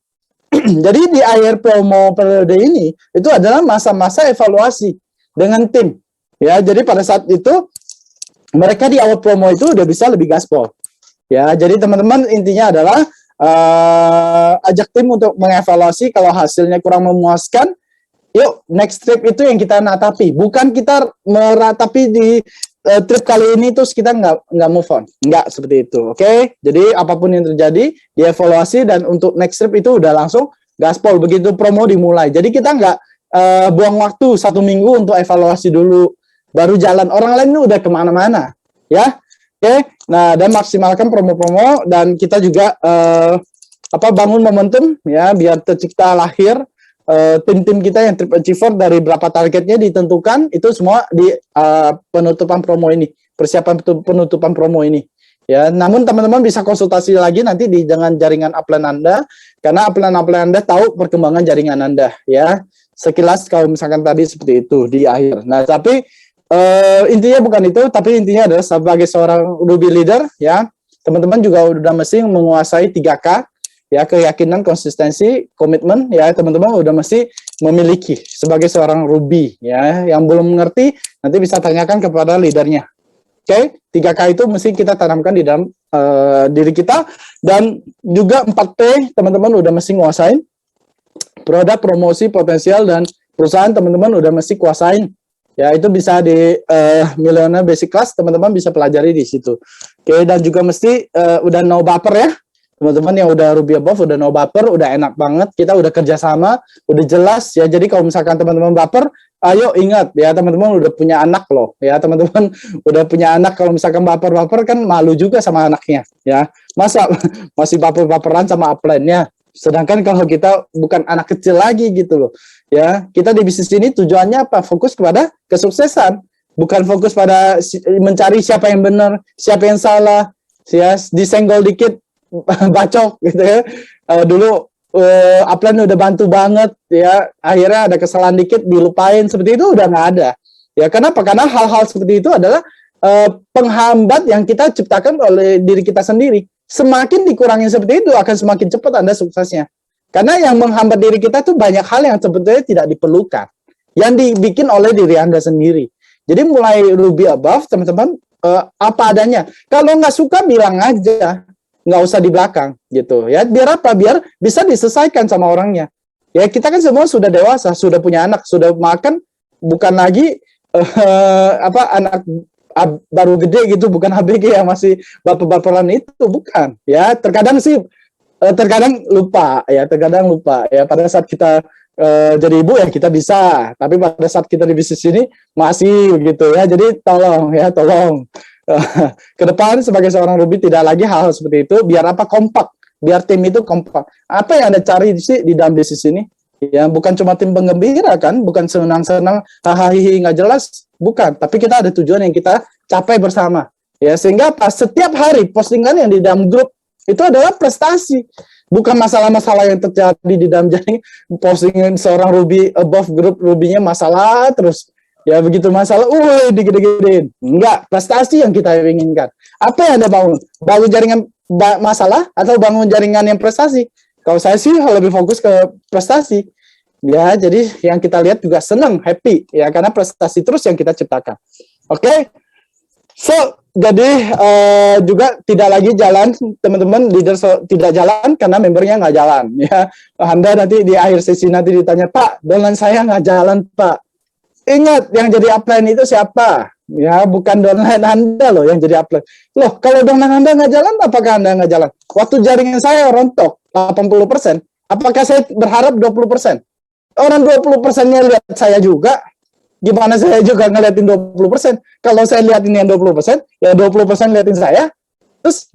Jadi di akhir promo periode ini itu adalah masa-masa evaluasi dengan tim. Ya, jadi pada saat itu mereka di awal promo itu udah bisa lebih gaspol. Ya, jadi teman-teman intinya adalah ajak tim untuk mengevaluasi kalau hasilnya kurang memuaskan. Yuk, next trip itu yang kita natapi. Bukan kita meratapi di trip kali ini terus kita nggak move on. Nggak seperti itu. Oke? Jadi apapun yang terjadi, dievaluasi dan untuk next trip itu udah langsung gaspol. Begitu promo dimulai. Jadi kita nggak buang waktu 1 minggu untuk evaluasi dulu. Baru jalan. Orang lain ini udah kemana-mana. Ya? Oke? Nah, dan maksimalkan promo-promo dan kita juga bangun momentum ya biar tercipta lahir tim-tim kita yang trip achiever dari berapa targetnya ditentukan itu semua di penutupan promo ini, persiapan penutupan promo ini. Ya, namun teman-teman bisa konsultasi lagi nanti dengan jaringan upline Anda karena upline Anda tahu perkembangan jaringan Anda ya. Sekilas kalau misalkan tadi seperti itu di akhir. Nah, tapi intinya bukan itu, tapi intinya adalah sebagai seorang Ruby leader ya, teman-teman juga udah mesti menguasai 3K. Ya, keyakinan, konsistensi, komitmen, ya teman-teman udah mesti memiliki sebagai seorang Ruby, ya. Yang belum mengerti, nanti bisa tanyakan kepada leadernya. Oke, 3K itu mesti kita tanamkan di dalam diri kita, dan juga 4P, teman-teman udah mesti nguasain. Produk, promosi, potensial, dan perusahaan teman-teman udah mesti kuasain. Ya, itu bisa di Millionaire Basic Class, teman-teman bisa pelajari di situ. Oke, dan juga mesti udah no baper ya. Teman-teman yang udah Ruby Above, udah no baper, udah enak banget, kita udah kerjasama, udah jelas ya. Jadi kalau misalkan teman-teman baper, ayo ingat ya, teman-teman udah punya anak loh ya, teman-teman udah punya anak. Kalau misalkan baper-baper kan malu juga sama anaknya ya, masa masih baper-baperan sama upline-nya. Sedangkan kalau kita bukan anak kecil lagi gitu loh ya, kita di bisnis ini tujuannya apa? Fokus kepada kesuksesan, bukan fokus pada mencari siapa yang benar, siapa yang salah ya, disenggol dikit bacok gitu ya. Dulu upline udah bantu banget ya, akhirnya ada kesalahan dikit dilupain, seperti itu udah nggak ada ya. Kenapa? Karena hal-hal seperti itu adalah penghambat yang kita ciptakan oleh diri kita sendiri. Semakin dikurangin seperti itu akan semakin cepat Anda suksesnya, karena yang menghambat diri kita tuh banyak hal yang sebetulnya tidak diperlukan, yang dibikin oleh diri Anda sendiri. Jadi mulai Ruby Above teman-teman apa adanya. Kalau nggak suka bilang aja, nggak usah di belakang gitu ya. Biar apa? Biar bisa diselesaikan sama orangnya ya. Kita kan semua sudah dewasa, sudah punya anak, sudah makan, bukan lagi anak baru gede gitu, bukan ABG yang masih baper-baperan itu, bukan ya. Terkadang sih terkadang lupa ya, pada saat kita jadi ibu ya kita bisa, tapi pada saat kita di bisnis ini masih gitu ya. Jadi tolong ke depan sebagai seorang Ruby tidak lagi hal-hal seperti itu. Biar apa? Kompak, biar tim itu kompak. Apa yang Anda cari sih di dalam bisnis ini ya? Bukan cuma tim penggembira kan, bukan senang-senang hahaha nggak jelas, bukan, tapi kita ada tujuan yang kita capai bersama ya. Sehingga pas setiap hari postingan yang di dalam grup itu adalah prestasi, bukan masalah-masalah yang terjadi di dalam jaring. Postingan seorang Ruby Above grup Ruby-nya masalah terus ya, begitu masalah digede-gedein. Enggak, prestasi yang kita inginkan. Apa yang Anda bangun? Bangun jaringan masalah atau bangun jaringan yang prestasi? Kalau saya sih lebih fokus ke prestasi ya. Jadi yang kita lihat juga senang, happy ya, karena prestasi terus yang kita ciptakan. Oke. So, jadi juga tidak lagi jalan, teman-teman, leader tidak jalan karena membernya nggak jalan ya. Anda nanti di akhir sesi nanti ditanya, Pak, downline saya nggak jalan, Pak. Ingat, yang jadi upline itu siapa? Ya, bukan downline Anda loh yang jadi upline. Loh, kalau downline Anda nggak jalan, apakah Anda nggak jalan? Waktu jaringan saya rontok 80%, apakah saya berharap 20%? Orang 20%-nya lihat saya juga. Gimana saya juga ngeliatin 20%? Kalau saya liatin yang 20%, ya 20% liatin saya, terus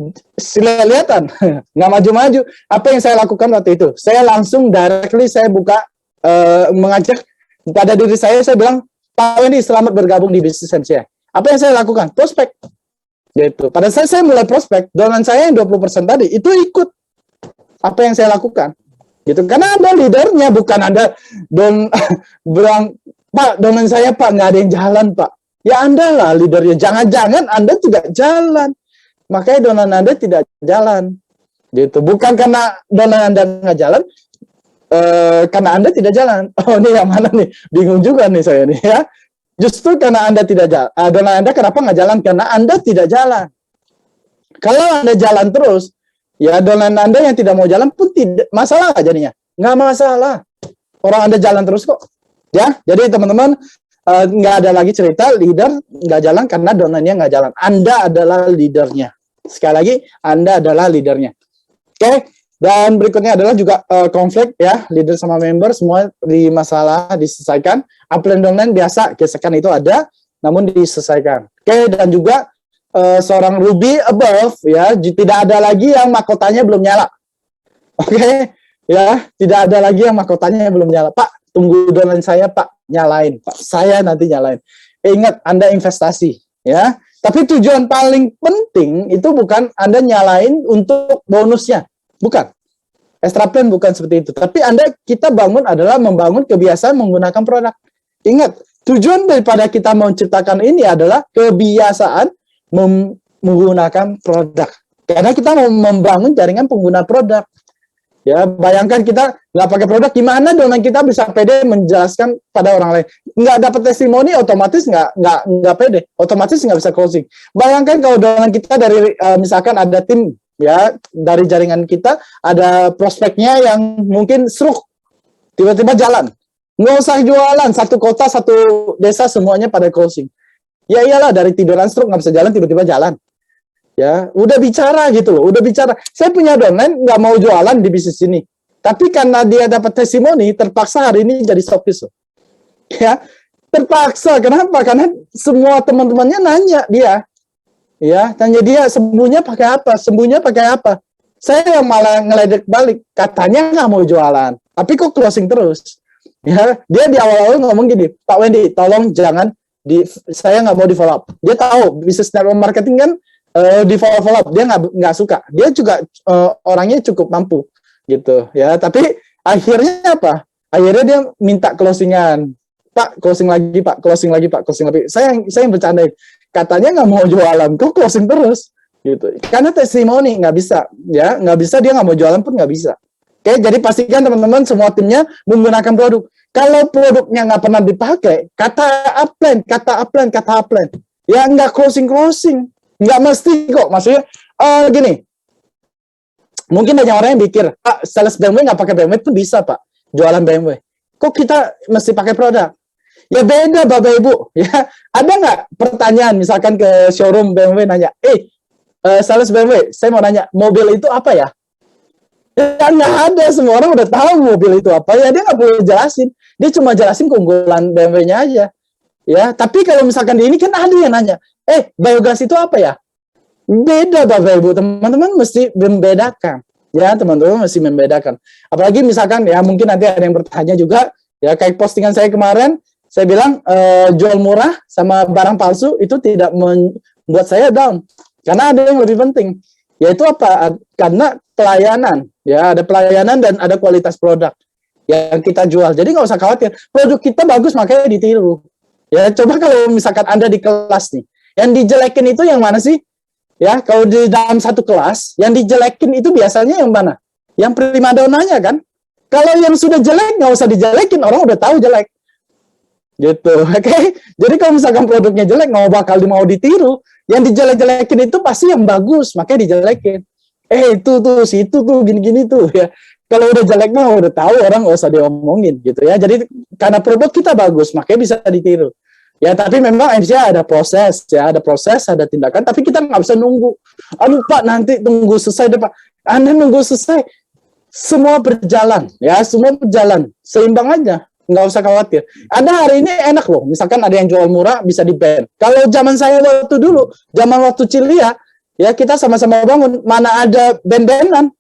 lihat-lihatan, nggak maju-maju. Apa yang saya lakukan waktu itu? Saya langsung directly saya buka, mengajak pada diri saya bilang, Pak Wendy, selamat bergabung di bisnis MCI. Apa yang saya lakukan? Prospek. Gitu. Pada saya mulai prospek, downline saya yang 20% tadi, itu ikut. apa yang saya lakukan? Gitu. Karena Anda leadernya, bukan Anda bilang, Pak, domain saya Pak, nggak ada yang jalan Pak. Ya Anda lah leadernya. Jangan-jangan Anda tidak jalan. Makanya domain Anda tidak jalan. Gitu. Bukan karena domain Anda nggak jalan, karena Anda tidak jalan. Oh, ini yang mana nih? Bingung juga nih saya nih ya. Justru karena Anda tidak jalan. Domain Anda kenapa nggak jalan? Karena Anda tidak jalan. Kalau Anda jalan terus, ya domain Anda yang tidak mau jalan pun tidak masalah jadinya. Nggak masalah. Orang Anda jalan terus kok. Ya, jadi teman-teman, nggak ada lagi cerita leader nggak jalan karena domainnya nggak jalan. Anda adalah leadernya. Sekali lagi, Anda adalah leadernya. Oke, dan berikutnya adalah juga konflik ya, leader sama member semua di masalah diselesaikan. Upline downline biasa, gesekan itu ada, namun diselesaikan. Oke, dan juga seorang Ruby above ya, tidak ada lagi yang mahkotanya belum nyala. Oke, ya, tidak ada lagi yang mahkotanya belum nyala. Pak, tunggu downline saya Pak, nyalain Pak. Saya nanti nyalain. Ingat, Anda investasi ya. Tapi tujuan paling penting itu bukan Anda nyalain untuk bonusnya. Bukan. Extra plan bukan seperti itu. Tapi kita bangun adalah membangun kebiasaan menggunakan produk. Ingat, tujuan daripada kita menciptakan ini adalah kebiasaan menggunakan produk. Karena kita mau membangun jaringan pengguna produk. Ya, bayangkan kita nggak pakai produk, gimana dong kita bisa pede menjelaskan pada orang lain? Nggak dapat testimoni, otomatis nggak pede, otomatis nggak bisa closing. Bayangkan kalau dengan kita dari misalkan ada tim ya dari jaringan kita, ada prospeknya yang mungkin seruk, tiba-tiba jalan, nggak usah jualan, satu kota, satu desa semuanya pada closing. Ya iyalah, dari tiduran seruk nggak bisa jalan, tiba-tiba jalan. Ya, udah bicara gitu loh, udah bicara. Saya punya domain, nggak mau jualan di bisnis ini. Tapi karena dia dapat testimoni, terpaksa hari ini jadi stokis loh. Ya, terpaksa. Kenapa? Karena semua teman-temannya nanya dia. Ya, tanya dia, sembuhnya pakai apa? Sembuhnya pakai apa? Saya yang malah ngeledek balik. Katanya nggak mau jualan. Tapi kok closing terus? Ya, dia di awal-awal ngomong gini, Pak Wendy, tolong jangan saya nggak mau di follow up. Dia tahu bisnis network marketing kan di follow up, dia nggak suka. Dia juga orangnya cukup mampu gitu ya. Tapi akhirnya apa? Akhirnya dia minta closingan. Pak, closing lagi Pak, closing lagi Pak, closing lagi. Saya yang bercandain. Katanya nggak mau jualan, kok closing terus gitu. Karena testimoni nggak bisa ya, nggak bisa, dia nggak mau jualan pun nggak bisa. Oke, jadi pastikan teman-teman semua timnya menggunakan produk. Kalau produknya nggak pernah dipakai, kata upline, ya nggak closing. Nggak mesti kok, maksudnya gini, mungkin banyak orang yang pikir, Pak, sales BMW nggak pakai BMW pun bisa Pak, jualan BMW. Kok kita mesti pakai produk? Ya beda Bapak Ibu, ya. Ada nggak pertanyaan misalkan ke showroom BMW nanya, sales BMW, saya mau nanya, mobil itu apa ya? Ya nggak ada, semua orang udah tahu mobil itu apa, ya dia nggak boleh jelasin, dia cuma jelasin keunggulan BMW-nya aja. Ya, tapi kalau misalkan di ini kan ada yang nanya, biogas itu apa ya? Beda Bapak Ibu, teman-teman mesti membedakan. Ya, teman-teman mesti membedakan. Apalagi misalkan ya mungkin nanti ada yang bertanya juga, ya kayak postingan saya kemarin, saya bilang jual murah sama barang palsu itu tidak membuat saya down. Karena ada yang lebih penting, yaitu apa? Karena pelayanan, ya ada pelayanan dan ada kualitas produk yang kita jual. Jadi nggak usah khawatir, produk kita bagus makanya ditiru. Ya, coba kalau misalkan Anda di kelas nih, yang dijelekin itu yang mana sih? Ya, kalau di dalam satu kelas, yang dijelekin itu biasanya yang mana? Yang primadonanya kan? Kalau yang sudah jelek, nggak usah dijelekin, orang udah tahu jelek. Gitu, oke? Jadi kalau misalkan produknya jelek, nggak bakal mau ditiru. Yang dijelek-jelekin itu pasti yang bagus, makanya dijelekin. Itu tuh, situ tuh, gini-gini tuh, ya. Kalau udah jelek mah udah tahu, orang nggak usah diomongin gitu ya. Jadi karena produk kita bagus, makanya bisa ditiru. Ya, tapi memang MCA ada proses, ya, ada proses, ada tindakan. Tapi kita nggak bisa nunggu. Aduh Pak, nanti tunggu selesai deh Pak. Anda nunggu selesai, semua berjalan, ya, semua berjalan, seimbang aja, nggak usah khawatir. Anda hari ini enak loh, misalkan ada yang jual murah bisa di ban. Kalau zaman saya waktu dulu, zaman waktu Cilia, ya kita sama-sama bangun, mana ada ban-banan,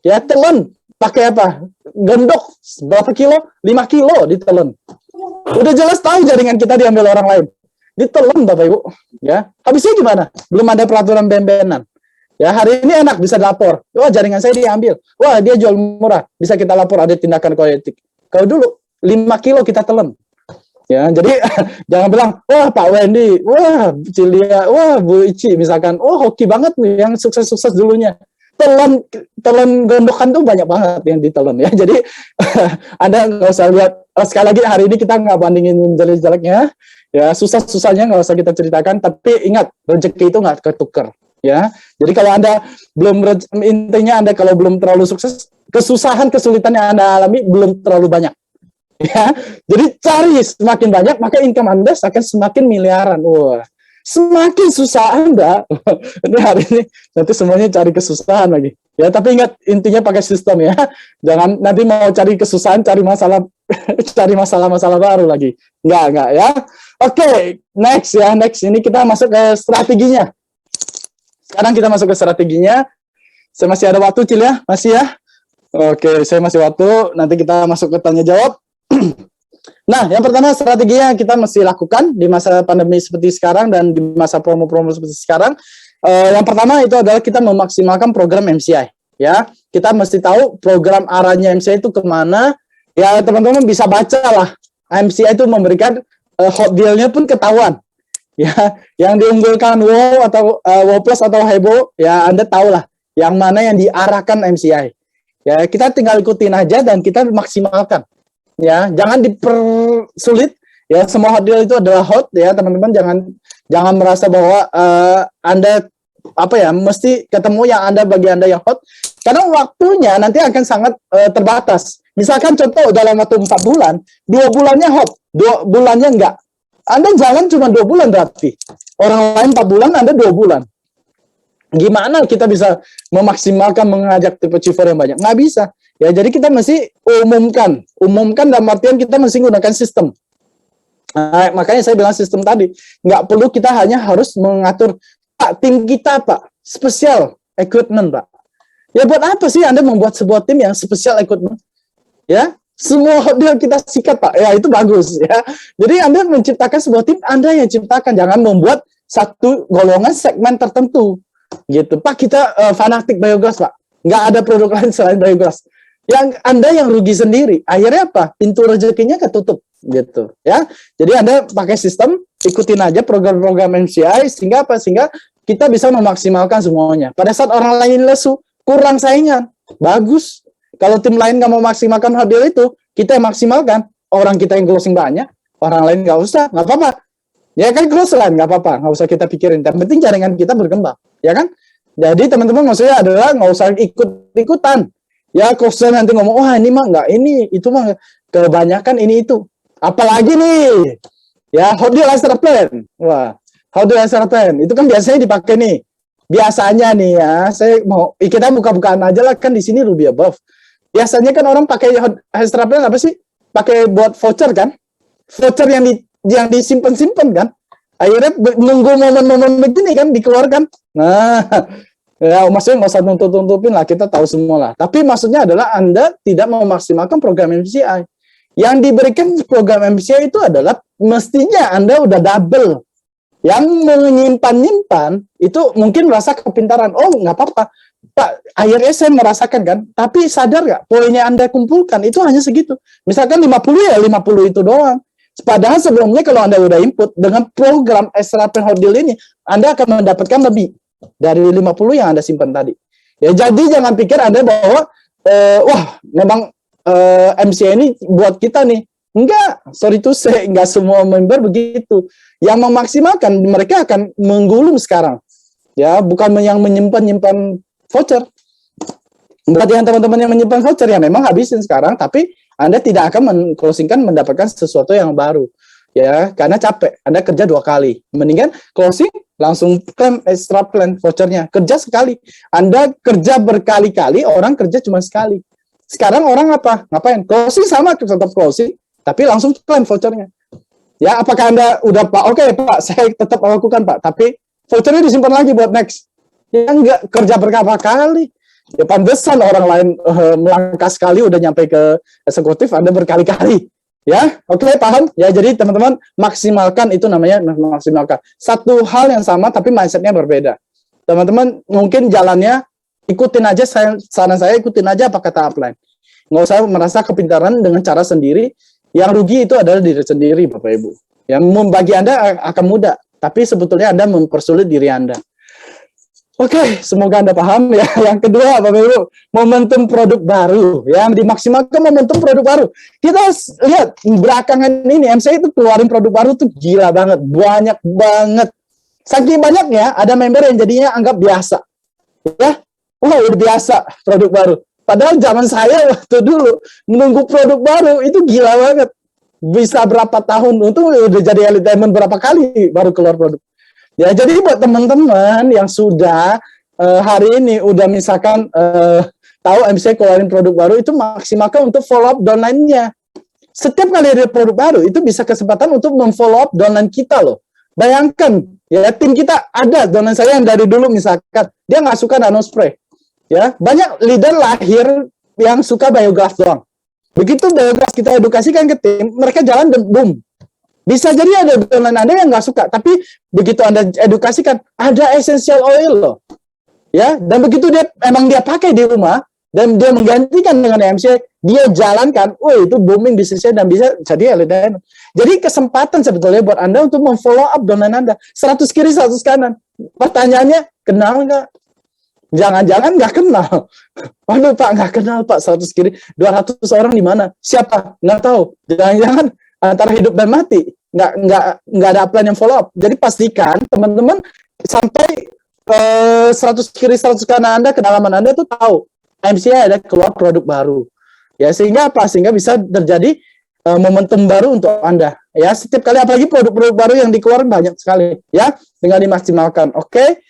ya telan. Pakai apa? Gendok berapa kilo? 5 kilo ditelan. Udah jelas tahu jaringan kita diambil orang lain. Ditelan Bapak Ibu, ya. Habisnya gimana? Belum ada peraturan ben-benan. Ya, hari ini enak bisa lapor. Wah, jaringan saya diambil. Wah, dia jual murah. Bisa kita lapor ada tindakan kode etik. Kalau dulu 5 kilo kita telan. Ya, jadi jangan bilang, wah Pak Wendy, wah Cilia, wah Bu Ici misalkan, oh hoki banget nih yang sukses-sukses dulunya. Telan gondokan tuh banyak banget yang ditelan ya. Jadi Anda nggak usah lihat, sekali lagi hari ini kita nggak bandingin jelek-jeleknya, ya susah-susahnya nggak usah kita ceritakan, tapi ingat rezeki itu nggak ketuker. Ya, jadi kalau Anda intinya Anda kalau belum terlalu sukses, kesusahan kesulitan yang Anda alami belum terlalu banyak. Ya, jadi cari semakin banyak maka income Anda akan semakin miliaran. Wah, semakin susah Anda, ini hari ini nanti semuanya cari kesusahan lagi. Ya, tapi ingat intinya pakai sistem ya. Jangan nanti mau cari kesusahan, cari masalah, cari masalah-masalah baru lagi. Enggak ya. Oke, next ya, next ini kita masuk ke strateginya. Sekarang kita masuk ke strateginya. Saya masih ada waktu, Cil ya? Masih ya? Oke, saya masih waktu. Nanti kita masuk ke tanya jawab. Nah, yang pertama strategi yang kita mesti lakukan di masa pandemi seperti sekarang dan di masa promo-promo seperti sekarang. Yang pertama itu adalah kita memaksimalkan program MCI. Ya, kita mesti tahu program arahnya MCI itu kemana. Ya, teman-teman bisa baca lah. MCI itu memberikan hot deal-nya pun ketahuan. Ya, yang diunggulkan WOW atau WOW Plus atau Hebo, ya Anda tahu lah yang mana yang diarahkan MCI. Ya, kita tinggal ikutin aja dan kita maksimalkan. Ya, jangan dipersulit. Ya, semua hot deal itu adalah hot ya, teman-teman jangan merasa bahwa Anda mesti ketemu yang bagi Anda yang hot. Karena waktunya nanti akan sangat terbatas. Misalkan contoh dalam waktu 4 bulan, 2 bulannya hot, 2 bulannya enggak. Anda jalan cuma 2 bulan berarti. Orang lain 4 bulan, Anda 2 bulan. Gimana kita bisa memaksimalkan mengajak tipe achiever yang banyak? Nggak bisa. Ya, jadi kita mesti umumkan dalam artian kita mesti menggunakan sistem. Nah, makanya saya bilang sistem tadi, nggak perlu kita hanya harus mengatur, Pak, tim kita, Pak, spesial equipment, Pak. Ya, buat apa sih Anda membuat sebuah tim yang spesial equipment? Ya, semua hotel kita sikat, Pak. Ya, itu bagus, ya. Jadi Anda menciptakan sebuah tim, Anda yang ciptakan, jangan membuat satu golongan segmen tertentu. Gitu, Pak, kita fanatik biogas, Pak. Nggak ada produk lain selain biogas. Yang Anda yang rugi sendiri. Akhirnya apa? Pintu rezekinya ketutup gitu ya. Jadi Anda pakai sistem, ikutin aja program-program MCI sehingga apa? Sehingga kita bisa memaksimalkan semuanya. Pada saat orang lain lesu, kurang saingan. Bagus. Kalau tim lain nggak mau maksimalkan hadiah itu, kita yang maksimalkan. Orang kita yang closing banyak, orang lain nggak usah, nggak apa-apa. Ya kan close lain nggak apa-apa, nggak usah kita pikirin. Yang penting jaringan kita berkembang, ya kan? Jadi teman-teman maksudnya adalah nggak usah ikut-ikutan. Ya, closer nanti ngomong, wah ini mah nggak ini, itu mah kebanyakan ini itu. Apalagi nih, ya hot deal extra plan. Wah, hot deal extra plan itu kan biasanya dipakai nih. Biasanya nih ya, kita buka-bukaan aja lah kan di sini Ruby Above. Biasanya kan orang pakai extra plan apa sih? Pakai buat voucher kan? Voucher yang disimpan-simpan kan? Akhirnya nunggu momen-momen begini kan dikeluarkan. Nah, ya maksudnya nggak usah nuntut-nuntupin lah, kita tahu semua lah. Tapi maksudnya adalah Anda tidak memaksimalkan program MCI. Yang diberikan program MCI itu adalah mestinya Anda udah double. Yang menyimpan-nyimpan itu mungkin merasa kepintaran. Oh nggak apa-apa, Pak. Akhirnya saya merasakan kan. Tapi sadar nggak, poinnya Anda kumpulkan itu hanya segitu. Misalkan 50 ya 50 itu doang. Padahal sebelumnya kalau Anda udah input dengan program extra plan hot deal ini, Anda akan mendapatkan lebih dari 50 yang Anda simpan tadi. Ya, jadi jangan pikir Anda bahwa wah, memang MCI ini buat kita nih. Enggak, sorry to say, enggak semua member begitu. Yang memaksimalkan mereka akan menggulung sekarang. Ya, bukan yang menyimpan voucher. Buat yang teman-teman yang menyimpan voucher ya memang habisin sekarang, tapi Anda tidak akan closingkan mendapatkan sesuatu yang baru. Ya, karena capek. Anda kerja 2 kali. Mendingan closing langsung claim extra plan vouchernya. Kerja sekali. Anda kerja berkali-kali, orang kerja cuma sekali. Sekarang orang apa? Ngapain? Closing sama, tetap closing, tapi langsung claim vouchernya. Ya, apakah Anda udah Pak? Oke, Pak, saya tetap lakukan, Pak. Tapi vouchernya disimpan lagi buat next. Ya enggak, kerja berkali-kali. Ya pantesan orang lain melangkah sekali udah nyampe ke eksekutif, Anda berkali-kali. Ya, oke, paham? Ya, jadi teman-teman maksimalkan itu namanya maksimalkan. Satu hal yang sama tapi mindsetnya berbeda. teman-teman mungkin jalannya ikutin aja saran saya, ikutin aja apa kata upline. Nggak usah merasa kepintaran dengan cara sendiri. Yang rugi itu adalah diri sendiri, Bapak Ibu. Yang bagi Anda akan mudah, tapi sebetulnya Anda mempersulit diri Anda. Oke, semoga Anda paham ya. Yang kedua, Bapak Ibu, momentum produk baru. Ya, dimaksimalkan momentum produk baru. Kita lihat belakangan ini MCI itu keluarin produk baru tuh gila banget, banyak banget. Saking banyaknya, ada member yang jadinya anggap biasa. Ya, wah udah biasa produk baru. Padahal zaman saya waktu dulu menunggu produk baru itu gila banget. Bisa berapa tahun, untung udah jadi Elite Diamond berapa kali baru keluar produk. Ya, jadi buat teman-teman yang sudah hari ini udah misalkan tahu MCI keluarin produk baru, itu maksimalkan untuk follow up downline-nya. Setiap kali ada produk baru, itu bisa kesempatan untuk memfollow up downline kita loh. Bayangkan, ya tim kita ada downline saya yang dari dulu misalkan dia nggak suka nano spray. Ya, banyak leader lahir yang suka biogas doang. Begitu biogas kita edukasikan ke tim, mereka jalan dan boom. Bisa jadi ada downline Anda yang nggak suka, tapi begitu Anda edukasikan, ada essential oil loh. Ya, dan begitu dia pakai di rumah dan dia menggantikan dengan MCI, dia jalankan, itu booming bisnisnya dan bisa jadi Elite Diamond. Jadi kesempatan sebetulnya buat Anda untuk memfollow up downline Anda 100 kiri 100 kanan. Pertanyaannya, kenal nggak? Jangan-jangan nggak kenal. Waduh Pak, nggak kenal Pak, 100 kiri, 200 orang di mana? Siapa? Nggak tahu. Jangan-jangan antara hidup dan mati. Nggak ada upline yang follow up. Jadi pastikan teman-teman sampai 100 kiri 100 kanan Anda, kedalaman Anda tuh tahu MCI ada keluar produk baru. Ya, sehingga apa? Sehingga bisa terjadi momentum baru untuk Anda. Ya, setiap kali apalagi produk-produk baru yang dikeluarkan banyak sekali. Ya, dengan dimaksimalkan. Oke.